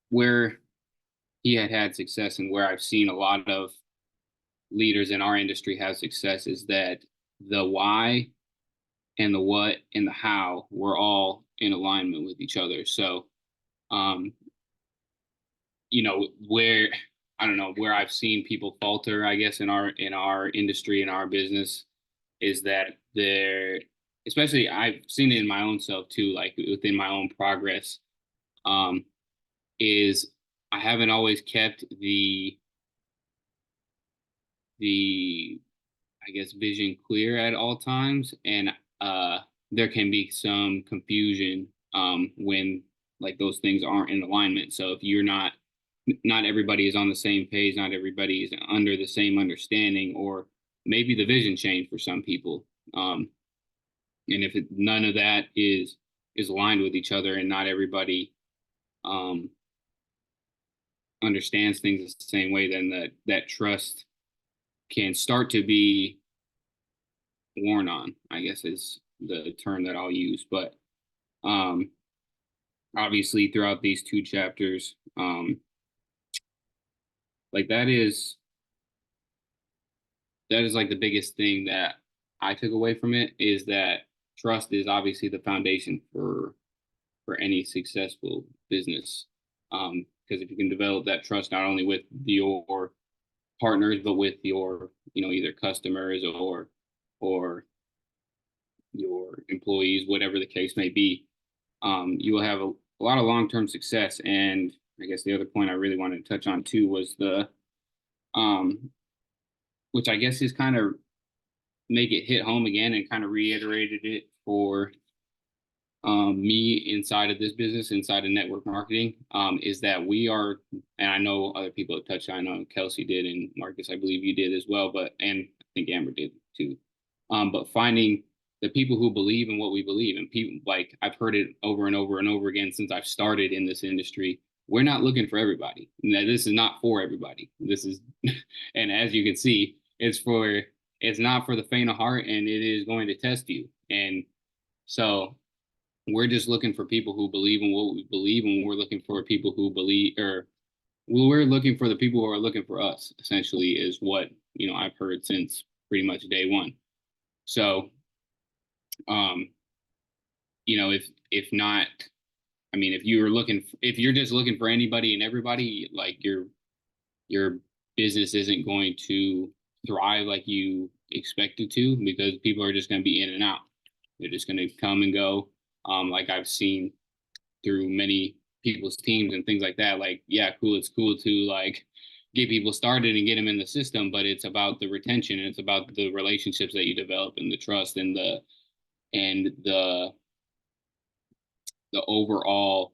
where he had success, and where I've seen a lot of leaders in our industry have success, is that the why and the what and the how were all in alignment with each other. So, where, I don't know, where I've seen people falter, I guess, in our industry, in our business, is that especially I've seen it in my own self too, like within my own progress, is I haven't always kept the I guess vision clear at all times, and there can be some confusion when like those things aren't in alignment. So if you're not everybody is on the same page, not everybody is under the same understanding, or maybe the vision changed for some people, and if none of that is aligned with each other, and not everybody understands things the same way, then that trust can start to be worn on, I guess is the term that I'll use. But obviously throughout these two chapters, like that is like the biggest thing that I took away from it, is that trust is obviously the foundation for any successful business. Because if you can develop that trust not only with your partners, but with your, either customers or your employees, whatever the case may be, you will have a lot of long-term success. And I guess the other point I really wanted to touch on too was the which I guess is kind of make it hit home again and kind of reiterated it for me inside of this business, inside of network marketing, is that we are, and I know other people have touched, I know Kelsey did, and Marcus, I believe you did as well, but, and I think Amber did too. But finding the people who believe in what we believe, and people, like I've heard it over and over and over again since I've started in this industry. We're not looking for everybody. Now, this is not for everybody. This is, and as you can see, it's not for the faint of heart, and it is going to test you. And so we're just looking for people who believe in what we believe, and we're looking for people who believe, or we're looking for the people who are looking for us, essentially, is what, you know, I've heard since pretty much day one. So, you know, if not, I mean, if you're just looking for anybody and everybody, like your business isn't going to thrive like you expect it to, because people are just going to be in and out. They're just going to come and go. Like I've seen through many people's teams and things like that. Like, yeah, cool. It's cool to like get people started and get them in the system, but it's about the retention, and it's about the relationships that you develop, and the trust, and the overall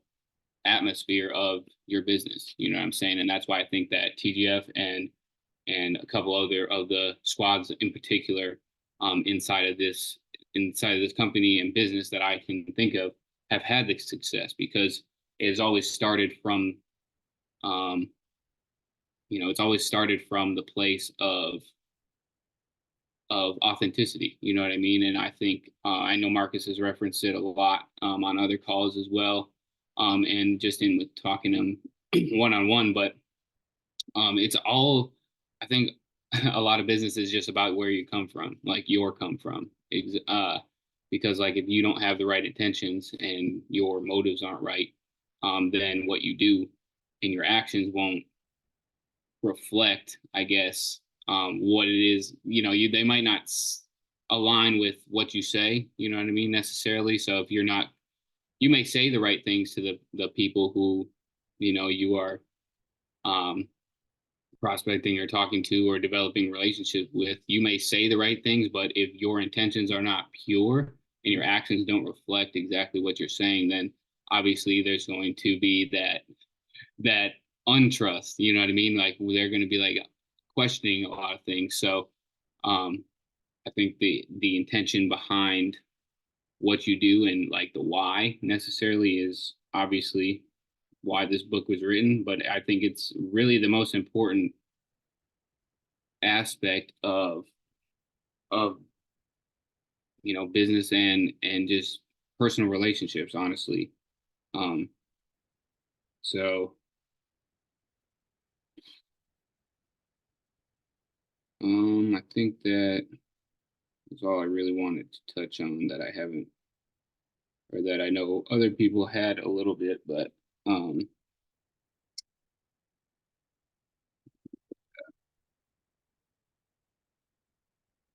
atmosphere of your business. You know what I'm saying? And that's why I think that TGF and a couple other of the squads in particular, inside of this company and business that I can think of, have had the success, because it has always started from it's always started from the place of authenticity. You know what I mean? And I think I know Marcus has referenced it a lot on other calls as well, and just in with talking to him one-on-one. But it's all, I think, a lot of business is just about where you come from, like your come from. Because like if you don't have the right intentions and your motives aren't right, then what you do and your actions won't reflect, I guess, what it is. You know, they might not align with what you say. You know what I mean, necessarily. So if you're not, you may say the right things to the people who, you know, you are prospecting or talking to or developing relationship with. You may say the right things, but if your intentions are not pure and your actions don't reflect exactly what you're saying, then obviously there's going to be that untrust. You know what I mean? Like they're going to be like questioning a lot of things. So I think the intention behind what you do and like the why necessarily is obviously why this book was written, but I think it's really the most important aspect of you know, business and just personal relationships, honestly. So I think that is all I really wanted to touch on that I haven't, or that I know other people had a little bit, but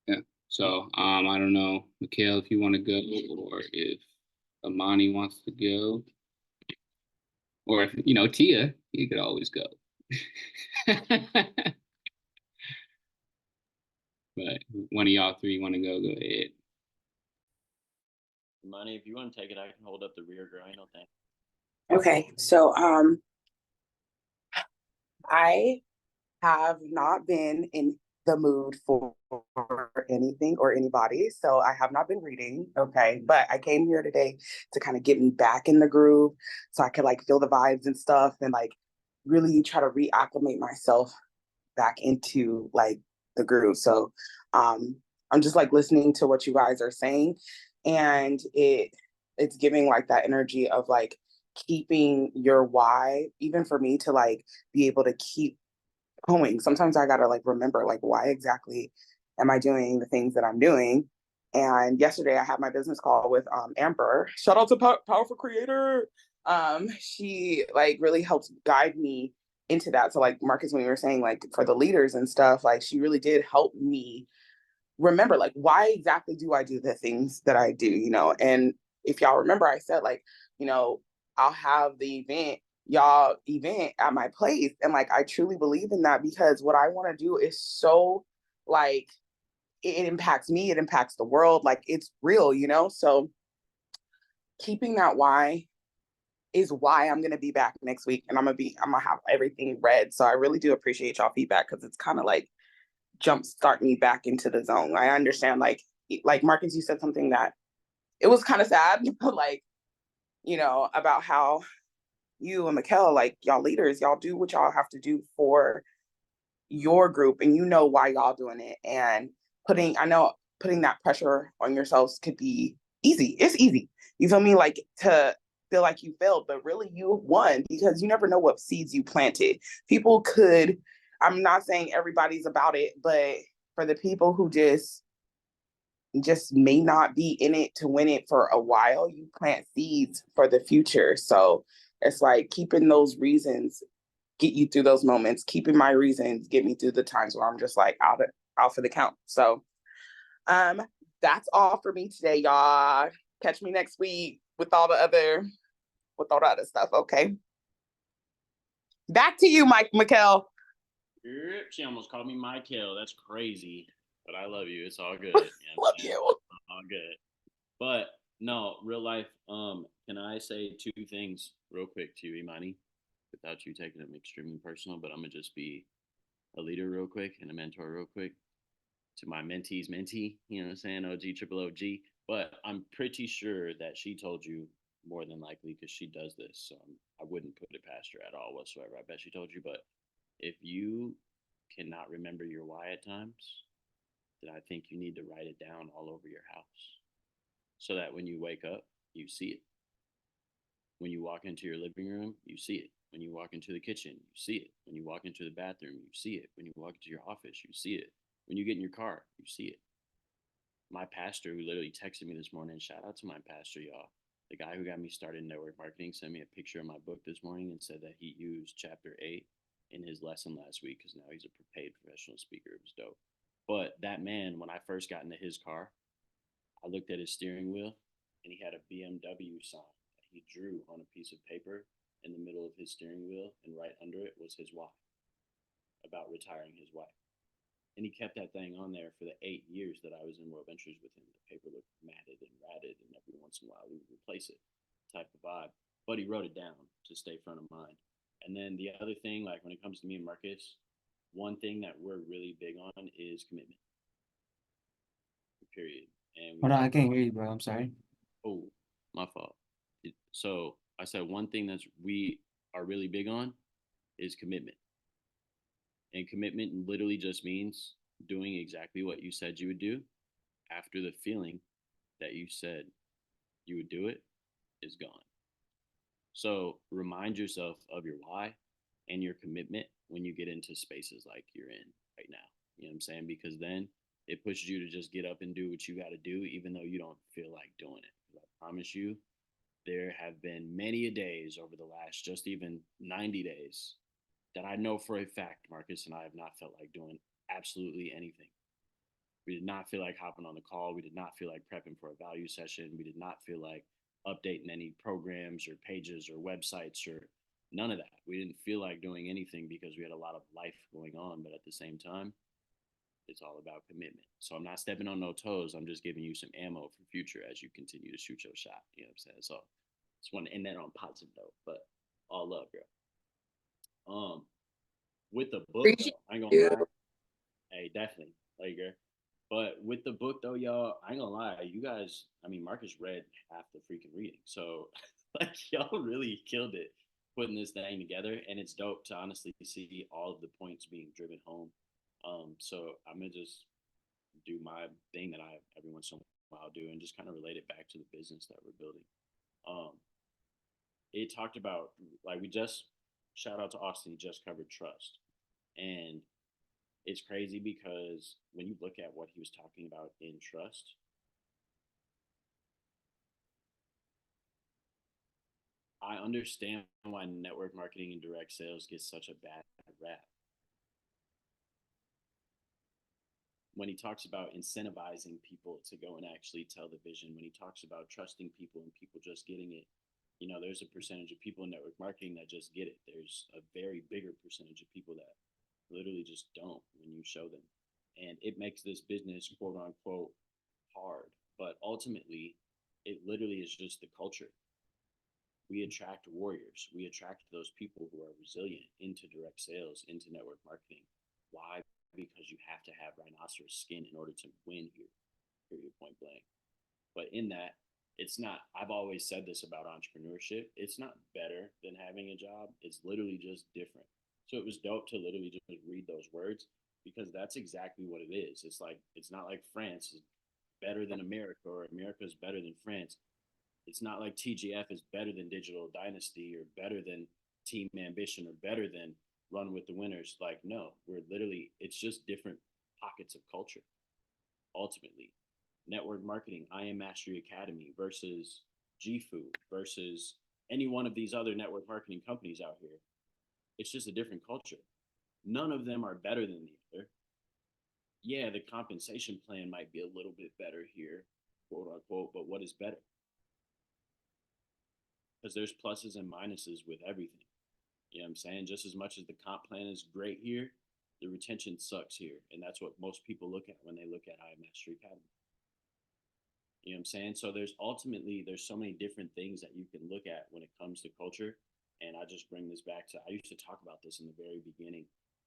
yeah. So I don't know, Mikhail, if you want to go, or if Amani wants to go, or if, you know, Tia, you could always go. But one of y'all three want to go ahead. Money, if you want to take it, I can hold up the rear groin. No thanks. Okay, so I have not been in the mood for anything or anybody, so I have not been reading. Okay, but I came here today to kind of get me back in the groove, so I could like feel the vibes and stuff, and like really try to reacclimate myself back into like the groove. So I'm just like listening to what you guys are saying, and it's giving like that energy of like keeping your why, even for me to like be able to keep going. Sometimes I gotta like remember like why exactly am I doing the things that I'm doing. And yesterday I had my business call with Amber. Shout out to Powerful Creator. She like really helped guide me into that. So like Marcus, when you were saying like for the leaders and stuff, like she really did help me remember like why exactly do I do the things that I do, you know. And if y'all remember, I said like, you know, I'll have the event y'all event at my place. And like, I truly believe in that because what I want to do is so like, it impacts me, it impacts the world. Like it's real, you know? So keeping that why is why I'm gonna be back next week and I'm gonna have everything read. So I really do appreciate y'all feedback because it's kind of like jumpstart me back into the zone. I understand like Marcus, you said something that it was kind of sad, like, you know, about how you and Mikkel, like y'all leaders, y'all do what y'all have to do for your group and you know why y'all doing it. And I know putting that pressure on yourselves could be easy. It's easy. You feel me? Like to feel like you failed, but really you won because you never know what seeds you planted. People could, I'm not saying everybody's about it, but for the people who just may not be in it to win it for a while, you plant seeds for the future. So it's like keeping those reasons get you through those moments, keeping my reasons get me through the times where I'm just like out for the count. So that's all for me today, y'all. Catch me next week with all the other stuff. Okay. Back to you, Mike Mikkel. Yep, she almost called me Michael. That's crazy. But I love you. It's all good. You know Love saying? you. All good. But no, real life, can I say two things real quick to you, Imani? Without you taking them extremely personal, but I'm gonna just be a leader real quick and a mentor real quick to my mentee's mentee, you know what I'm saying? OG triple OG. But I'm pretty sure that she told you more than likely because she does this. So I wouldn't put it past her at all whatsoever. I bet she told you. But if you cannot remember your why at times, then I think you need to write it down all over your house so that when you wake up, you see it. When you walk into your living room, you see it. When you walk into the kitchen, you see it. When you walk into the bathroom, you see it. When you walk into your office, you see it. When you get in your car, you see it. My pastor, who literally texted me this morning, shout out to my pastor, y'all. The guy who got me started in network marketing sent me a picture of my book this morning and said that he used chapter 8 in his lesson last week because now he's a paid professional speaker. It was dope. But that man, when I first got into his car, I looked at his steering wheel and he had a BMW sign that he drew on a piece of paper in the middle of his steering wheel, and right under it was his wife, about retiring his wife. And he kept that thing on there for the 8 years that I was in World Ventures with him. The paper looked matted and ratted, and every once in a while we would replace it, type of vibe. But he wrote it down to stay front of mind. And then the other thing, like when it comes to me and Marcus, one thing that we're really big on is commitment. Period. And we Hold on, I talk can't about, hear you, bro. I'm sorry. oh, my fault. So I said one thing that's we are really big on is commitment. And commitment literally just means doing exactly what you said you would do after the feeling that you said you would do it is gone. So remind yourself of your why and your commitment when you get into spaces like you're in right now. You know what I'm saying? Because then it pushes you to just get up and do what you got to do, even though you don't feel like doing it. I promise you, there have been many a days over the last just even 90 days that I know for a fact Marcus and I have not felt like doing absolutely anything. We did not feel like hopping on the call. We did not feel like prepping for a value session. We did not feel like updating any programs or pages or websites or none of that. We didn't feel like doing anything because we had a lot of life going on. But at the same time, it's all about commitment. So I'm not stepping on no toes. I'm just giving you some ammo for future as you continue to shoot your shot. You know what I'm saying? So just want to end that on a positive note. But all love, girl. With the book Appreciate though, I ain't gonna you. lie. Hey, definitely, like girl. But with the book though, y'all, I ain't gonna lie, you guys. I mean, Marcus read half the freaking reading, so like y'all really killed it putting this thing together, and it's dope to honestly see all of the points being driven home. So I'm gonna just do my thing that I every once in a while do, and just kind of relate it back to the business that we're building. Um, it talked about like we just shout out to Austin, he just covered trust, and it's crazy because when you look at what he was talking about in trust, I understand why network marketing and direct sales gets such a bad rap. When he talks about incentivizing people to go and actually tell the vision, when he talks about trusting people and people just getting it, You know, there's a percentage of people in network marketing that just get it. There's a very bigger percentage of people that literally just don't when you show them. And it makes this business, quote unquote, hard. But ultimately, it literally is just the culture. We attract warriors. We attract those people who are resilient into direct sales, into network marketing. Why? Because you have to have rhinoceros skin in order to win here, period, point blank. But in that, it's not, I've always said this about entrepreneurship, it's not better than having a job. It's literally just different. So it was dope to literally just read those words because that's exactly what it is. It's like, it's not like France is better than America or America is better than France. It's not like TGF is better than Digital Dynasty or better than Team Ambition or better than Run with the Winners. Like, no, we're literally, it's just different pockets of culture ultimately. Network marketing, I Am Mastery Academy versus GFU versus any one of these other network marketing companies out here. It's just a different culture. None of them are better than the other. Yeah, the compensation plan might be a little bit better here, quote unquote, but what is better? Because there's pluses and minuses with everything. You know what I'm saying? Just as much as the comp plan is great here, the retention sucks here. And that's what most people look at when they look at I Am Mastery Academy. You know what I'm saying? So there's ultimately, there's so many different things that you can look at when it comes to culture. And I just bring this back to, I used to talk about this in the very beginning.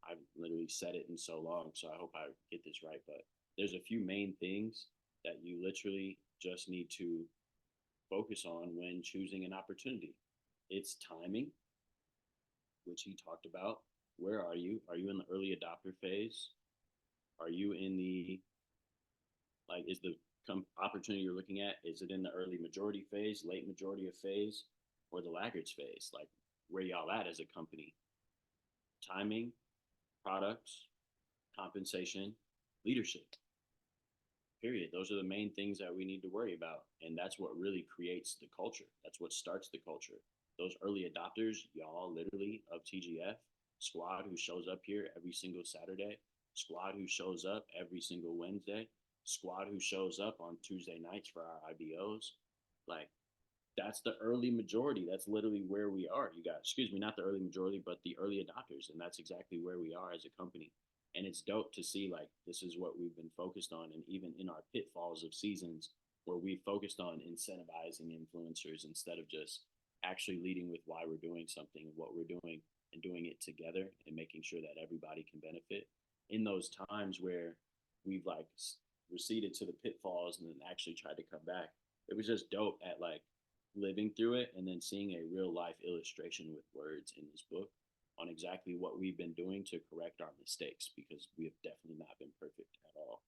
I've literally said it in so long, so I hope I get this right. But there's a few main things that you literally just need to focus on when choosing an opportunity. It's timing, which he talked about. Where are you? Are you in the early adopter phase? Are you in the, like, is the opportunity you're looking at, is it in the early majority phase, late majority of phase, or the laggards phase? Like, where y'all at as a company? Timing, products, compensation, leadership. Period. Those are the main things that we need to worry about. And that's what really creates the culture. That's what starts the culture. Those early adopters, y'all literally of TGF, squad who shows up here every single Saturday, squad who shows up every single Wednesday, squad who shows up on Tuesday nights for our IBOs. Like, that's the early majority. That's literally where we are. You got, excuse me, not the early majority, but the early adopters. And that's exactly where we are as a company. And it's dope to see, like, this is what we've been focused on. And even in our pitfalls of seasons where we focused on incentivizing influencers instead of just actually leading with why we're doing something, what we're doing, and doing it together and making sure that everybody can benefit. In those times where we've like receded to the pitfalls and then actually tried to come back, it was just dope at like living through it and then seeing a real life illustration with words in this book on exactly what we've been doing to correct our mistakes, because we have definitely not been perfect at all.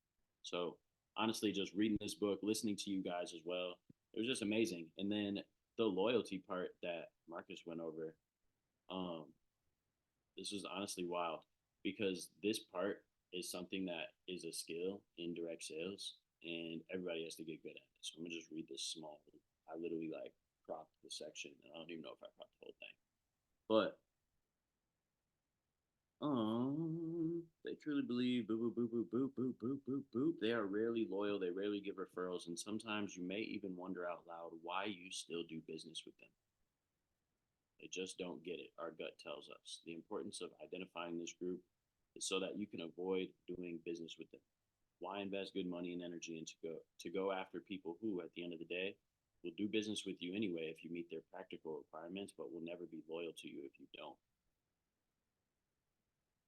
So honestly, just reading this book, listening to you guys as well, it was just amazing. And then the loyalty part that Marcus went over, um, this was honestly wild because this part is something that is a skill in direct sales and everybody has to get good at it. So I'm gonna just read this small. I literally like cropped the section and I don't even know if I cropped the whole thing. But they truly believe boop boop boop boop boop boop boop boop boop. They are rarely loyal, they rarely give referrals, and sometimes you may even wonder out loud why you still do business with them. They just don't get it, our gut tells us. The importance of identifying this group is so that you can avoid doing business with them. Why invest good money and energy into to go after people who, at the end of the day, will do business with you anyway if you meet their practical requirements, but will never be loyal to you if you don't.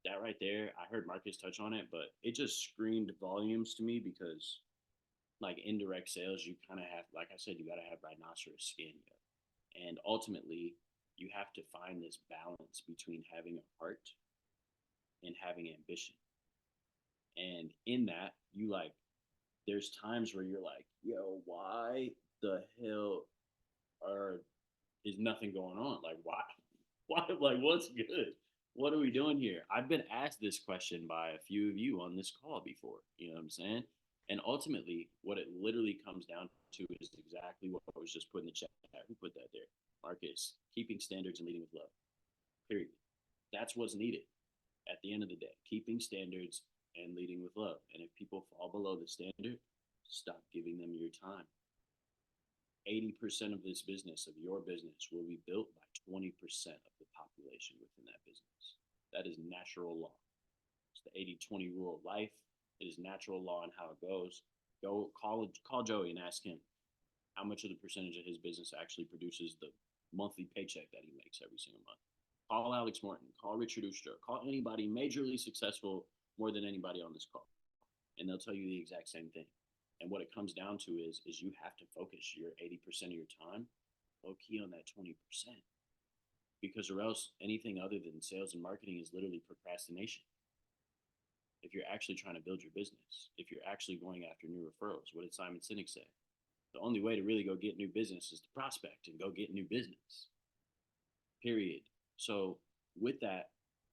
That right there, I heard Marcus touch on it, but it just screamed volumes to me because, like, indirect sales, you kind of have, like I said, you got to have rhinoceros skin. And ultimately, you have to find this balance between having a heart and having ambition. And in that, you like, there's times where you're like, yo, why the hell are is nothing going on? Like, why, like, what's good? What are we doing here? I've been asked this question by a few of you on this call before. You know what I'm saying? And ultimately, what it literally comes down to is exactly what was just put in the chat. Who put that there? Marcus, keeping standards and leading with love. Period. That's what's needed at the end of the day. Keeping standards and leading with love. And if people fall below the standard, stop giving them your time. 80% of this business, of your business, will be built by 20% of the population within that business. That is natural law. It's the 80-20 rule of life. It is natural law and how it goes. Go call Joey and ask him how much of the percentage of his business actually produces the monthly paycheck that he makes every single month. Call Alex Morton, call Richard Ustra, call anybody majorly successful more than anybody on this call, and they'll tell you the exact same thing. And what it comes down to is you have to focus your 80% of your time low key on that 20%, because or else anything other than sales and marketing is literally procrastination. If you're actually trying to build your business, if you're actually going after new referrals, what did Simon Sinek say? The only way to really go get new business is to prospect and go get new business. Period. So with that,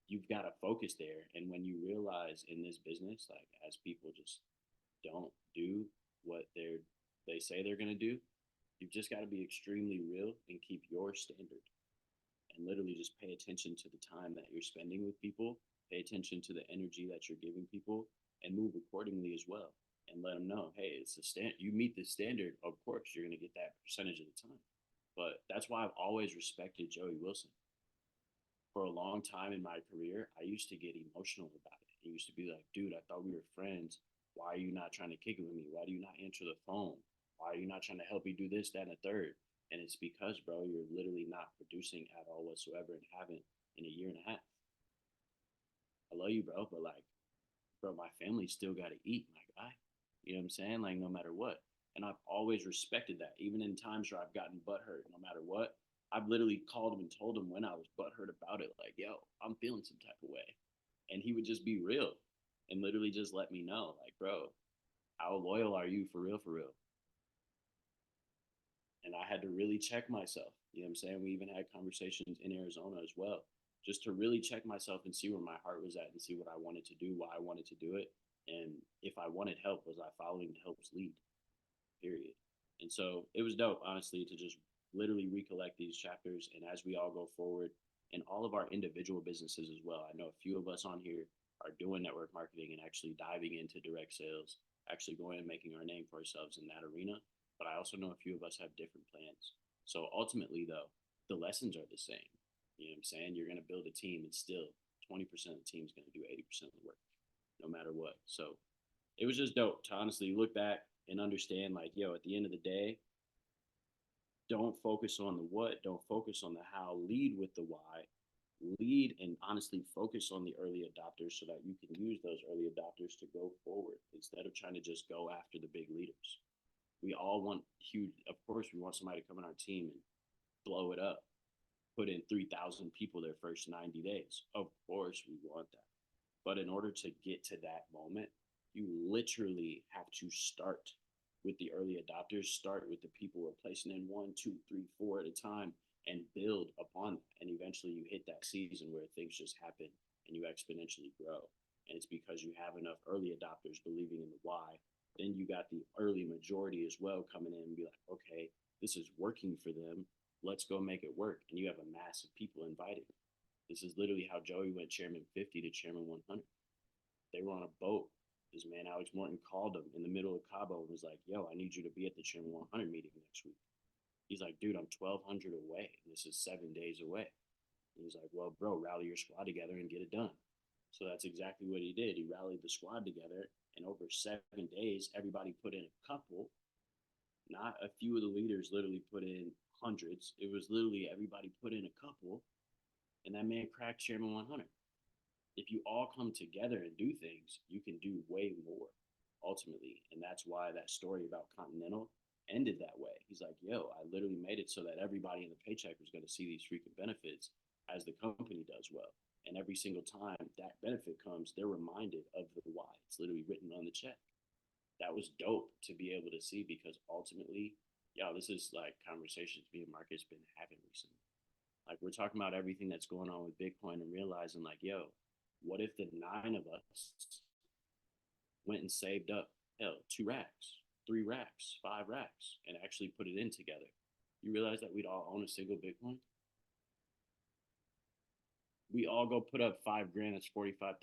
you've got to focus there. And when you realize in this business, like as people just don't do what they say they're going to do, you've just got to be extremely real and keep your standard. And literally just pay attention to the time that you're spending with people, pay attention to the energy that you're giving people, and move accordingly as well. And let them know, hey, it's the stand. You meet the standard, of course, you're going to get that percentage of the time. But that's why I've always respected Joey Wilson. For a long time in my career, I used to get emotional about it. He used to be like, dude, I thought we were friends. Why are you not trying to kick it with me? Why do you not answer the phone? Why are you not trying to help me do this, that, and the third? And it's because, bro, you're literally not producing at all whatsoever and haven't in a year and a half. I love you, bro, but like, bro, my family still got to eat, my guy. You know what I'm saying? Like, no matter what. And I've always respected that, even in times where I've gotten butthurt, no matter what. I've literally called him and told him when I was butthurt about it, like, yo, I'm feeling some type of way. And he would just be real and literally just let me know, like, bro, how loyal are you for real, for real? And I had to really check myself. You know what I'm saying? We even had conversations in Arizona as well, just to really check myself and see where my heart was at and see what I wanted to do, why I wanted to do it. And if I wanted help, was I following the help's lead? Period. And so it was dope, honestly, to just literally recollect these chapters. And as we all go forward in all of our individual businesses as well, I know a few of us on here are doing network marketing and actually diving into direct sales, actually going and making our name for ourselves in that arena. But I also know a few of us have different plans. So ultimately, though, the lessons are the same. You know what I'm saying? You're going to build a team, and still 20% of the team is going to do 80% of the work, no matter what. So it was just dope to honestly look back and understand, like, yo, at the end of the day, don't focus on the what, don't focus on the how, lead with the why, lead and honestly focus on the early adopters so that you can use those early adopters to go forward instead of trying to just go after the big leaders. We all want huge, of course, we want somebody to come on our team and blow it up, put in 3,000 people their first 90 days. Of course, we want that. But in order to get to that moment, you literally have to start with the early adopters, start with the people who are placing in 1, 2, 3, 4 at a time and build upon that. And eventually you hit that season where things just happen and you exponentially grow. And it's because you have enough early adopters believing in the why. Then you got the early majority as well coming in and be like, okay, this is working for them. Let's go make it work. And you have a mass of people invited. This is literally how Joey went chairman 50 to chairman 100. They were on a boat. This man, Alex Morton, called him in the middle of Cabo and was like, yo, I need you to be at the chairman 100 meeting next week. He's like, dude, I'm 1,200 away. This is 7 days away. And he's like, well, bro, rally your squad together and get it done. So that's exactly what he did. He rallied the squad together, and over 7 days, everybody put in a couple. Not a few of the leaders literally put in hundreds. It was literally everybody put in a couple, and that man cracked chairman 100. If you all come together and do things, you can do way more ultimately. And that's why that story about Continental ended that way. He's like, yo, I literally made it so that everybody in the paycheck was going to see these freaking benefits as the company does well. And every single time that benefit comes, they're reminded of the why. It's literally written on the check. That was dope to be able to see, because ultimately, yo, this is like conversations me and Marcus been having recently. Like, we're talking about everything that's going on with Bitcoin and realizing, like, yo, what if the 9 of us went and saved up, hell, 2 racks, 3 racks, 5 racks, and actually put it in together? You realize that we'd all own a single Bitcoin? We all go put up $5,000, that's $45,000.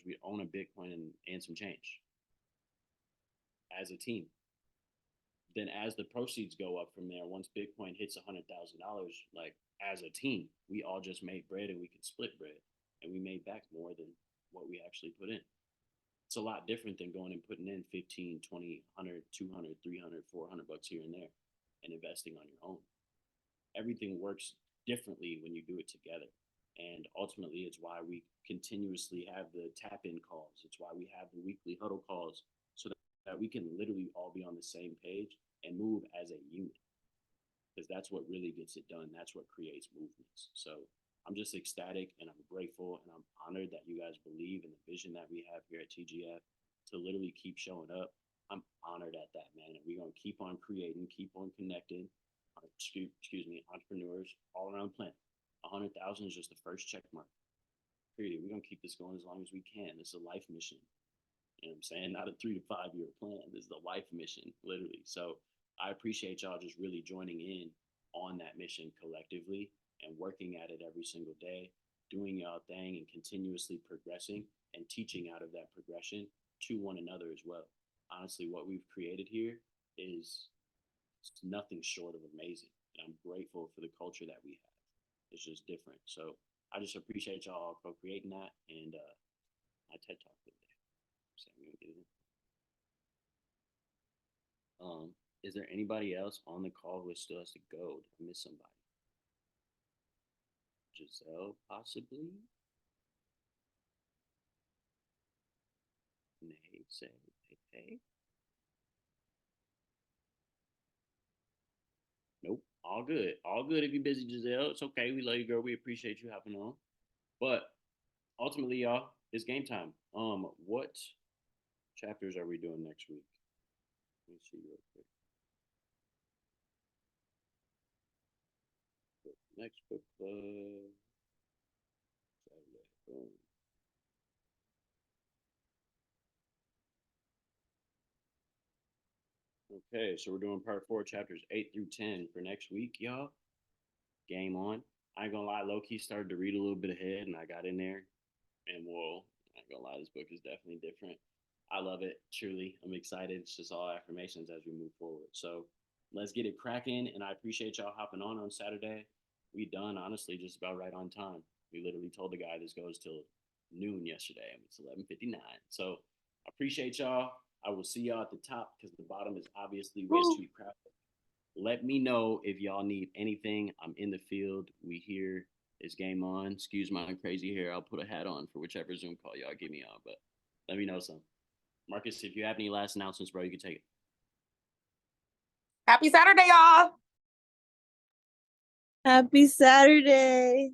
We own a Bitcoin and some change as a team. then as the proceeds go up from there, once Bitcoin hits $100,000, like as a team, we all just made bread and we could split bread, and we made back more than what we actually put in. It's a lot different than going and putting in 15, 20, 100, 200, 300, 400 bucks here and there and investing on your own. Everything works differently when you do it together. And ultimately, it's why we continuously have the tap in calls. It's why we have the weekly huddle calls, so that we can literally all be on the same page and move as a unit. Because that's what really gets it done. That's what creates movements. So I'm just ecstatic and I'm grateful and I'm honored that you guys believe in the vision that we have here at TGF to literally keep showing up. I'm honored at that, man. And we're going to keep on creating, keep on connecting, entrepreneurs all around the planet. 100,000 is just the first check mark. Period. We're going to keep this going as long as we can. This is a life mission. You know what I'm saying? Not a 3 to 5 year plan. This is a life mission, literally. So I appreciate y'all just really joining in on that mission collectively and working at it every single day, doing y'all thing and continuously progressing and teaching out of that progression to one another as well. Honestly, what we've created here is nothing short of amazing. And I'm grateful for the culture that we have. It's just different. So I just appreciate y'all co-creating that and my TED Talk for the day. So we're gonna get it in. Is there anybody else on the call who still has to go? Did I miss somebody? Giselle, possibly? Nay, say, hey. Nope, all good. All good if you're busy, Giselle. It's okay. We love you, girl. We appreciate you hopping on. But ultimately, y'all, it's game time. What chapters are we doing next week? Let me see real quick. Next book club. Saturday. Okay, so we're doing part 4, chapters 8 through 10 for next week, y'all. Game on. I ain't gonna lie, low-key started to read a little bit ahead and I got in there. And whoa, I ain't gonna lie, this book is definitely different. I love it, truly. I'm excited. It's just all affirmations as we move forward. So let's get it cracking. And I appreciate y'all hopping on Saturday. We done, honestly, just about right on time. We literally told the guy this goes till noon yesterday. And it's 11:59. So I appreciate y'all. I will see y'all at the top because the bottom is obviously way too crowded. Let me know if y'all need anything. I'm in the field. We here. It's game on. Excuse my crazy hair. I'll put a hat on for whichever Zoom call y'all give me on. But let me know some. Marcus, if you have any last announcements, bro, you can take it. Happy Saturday, y'all. Happy Saturday.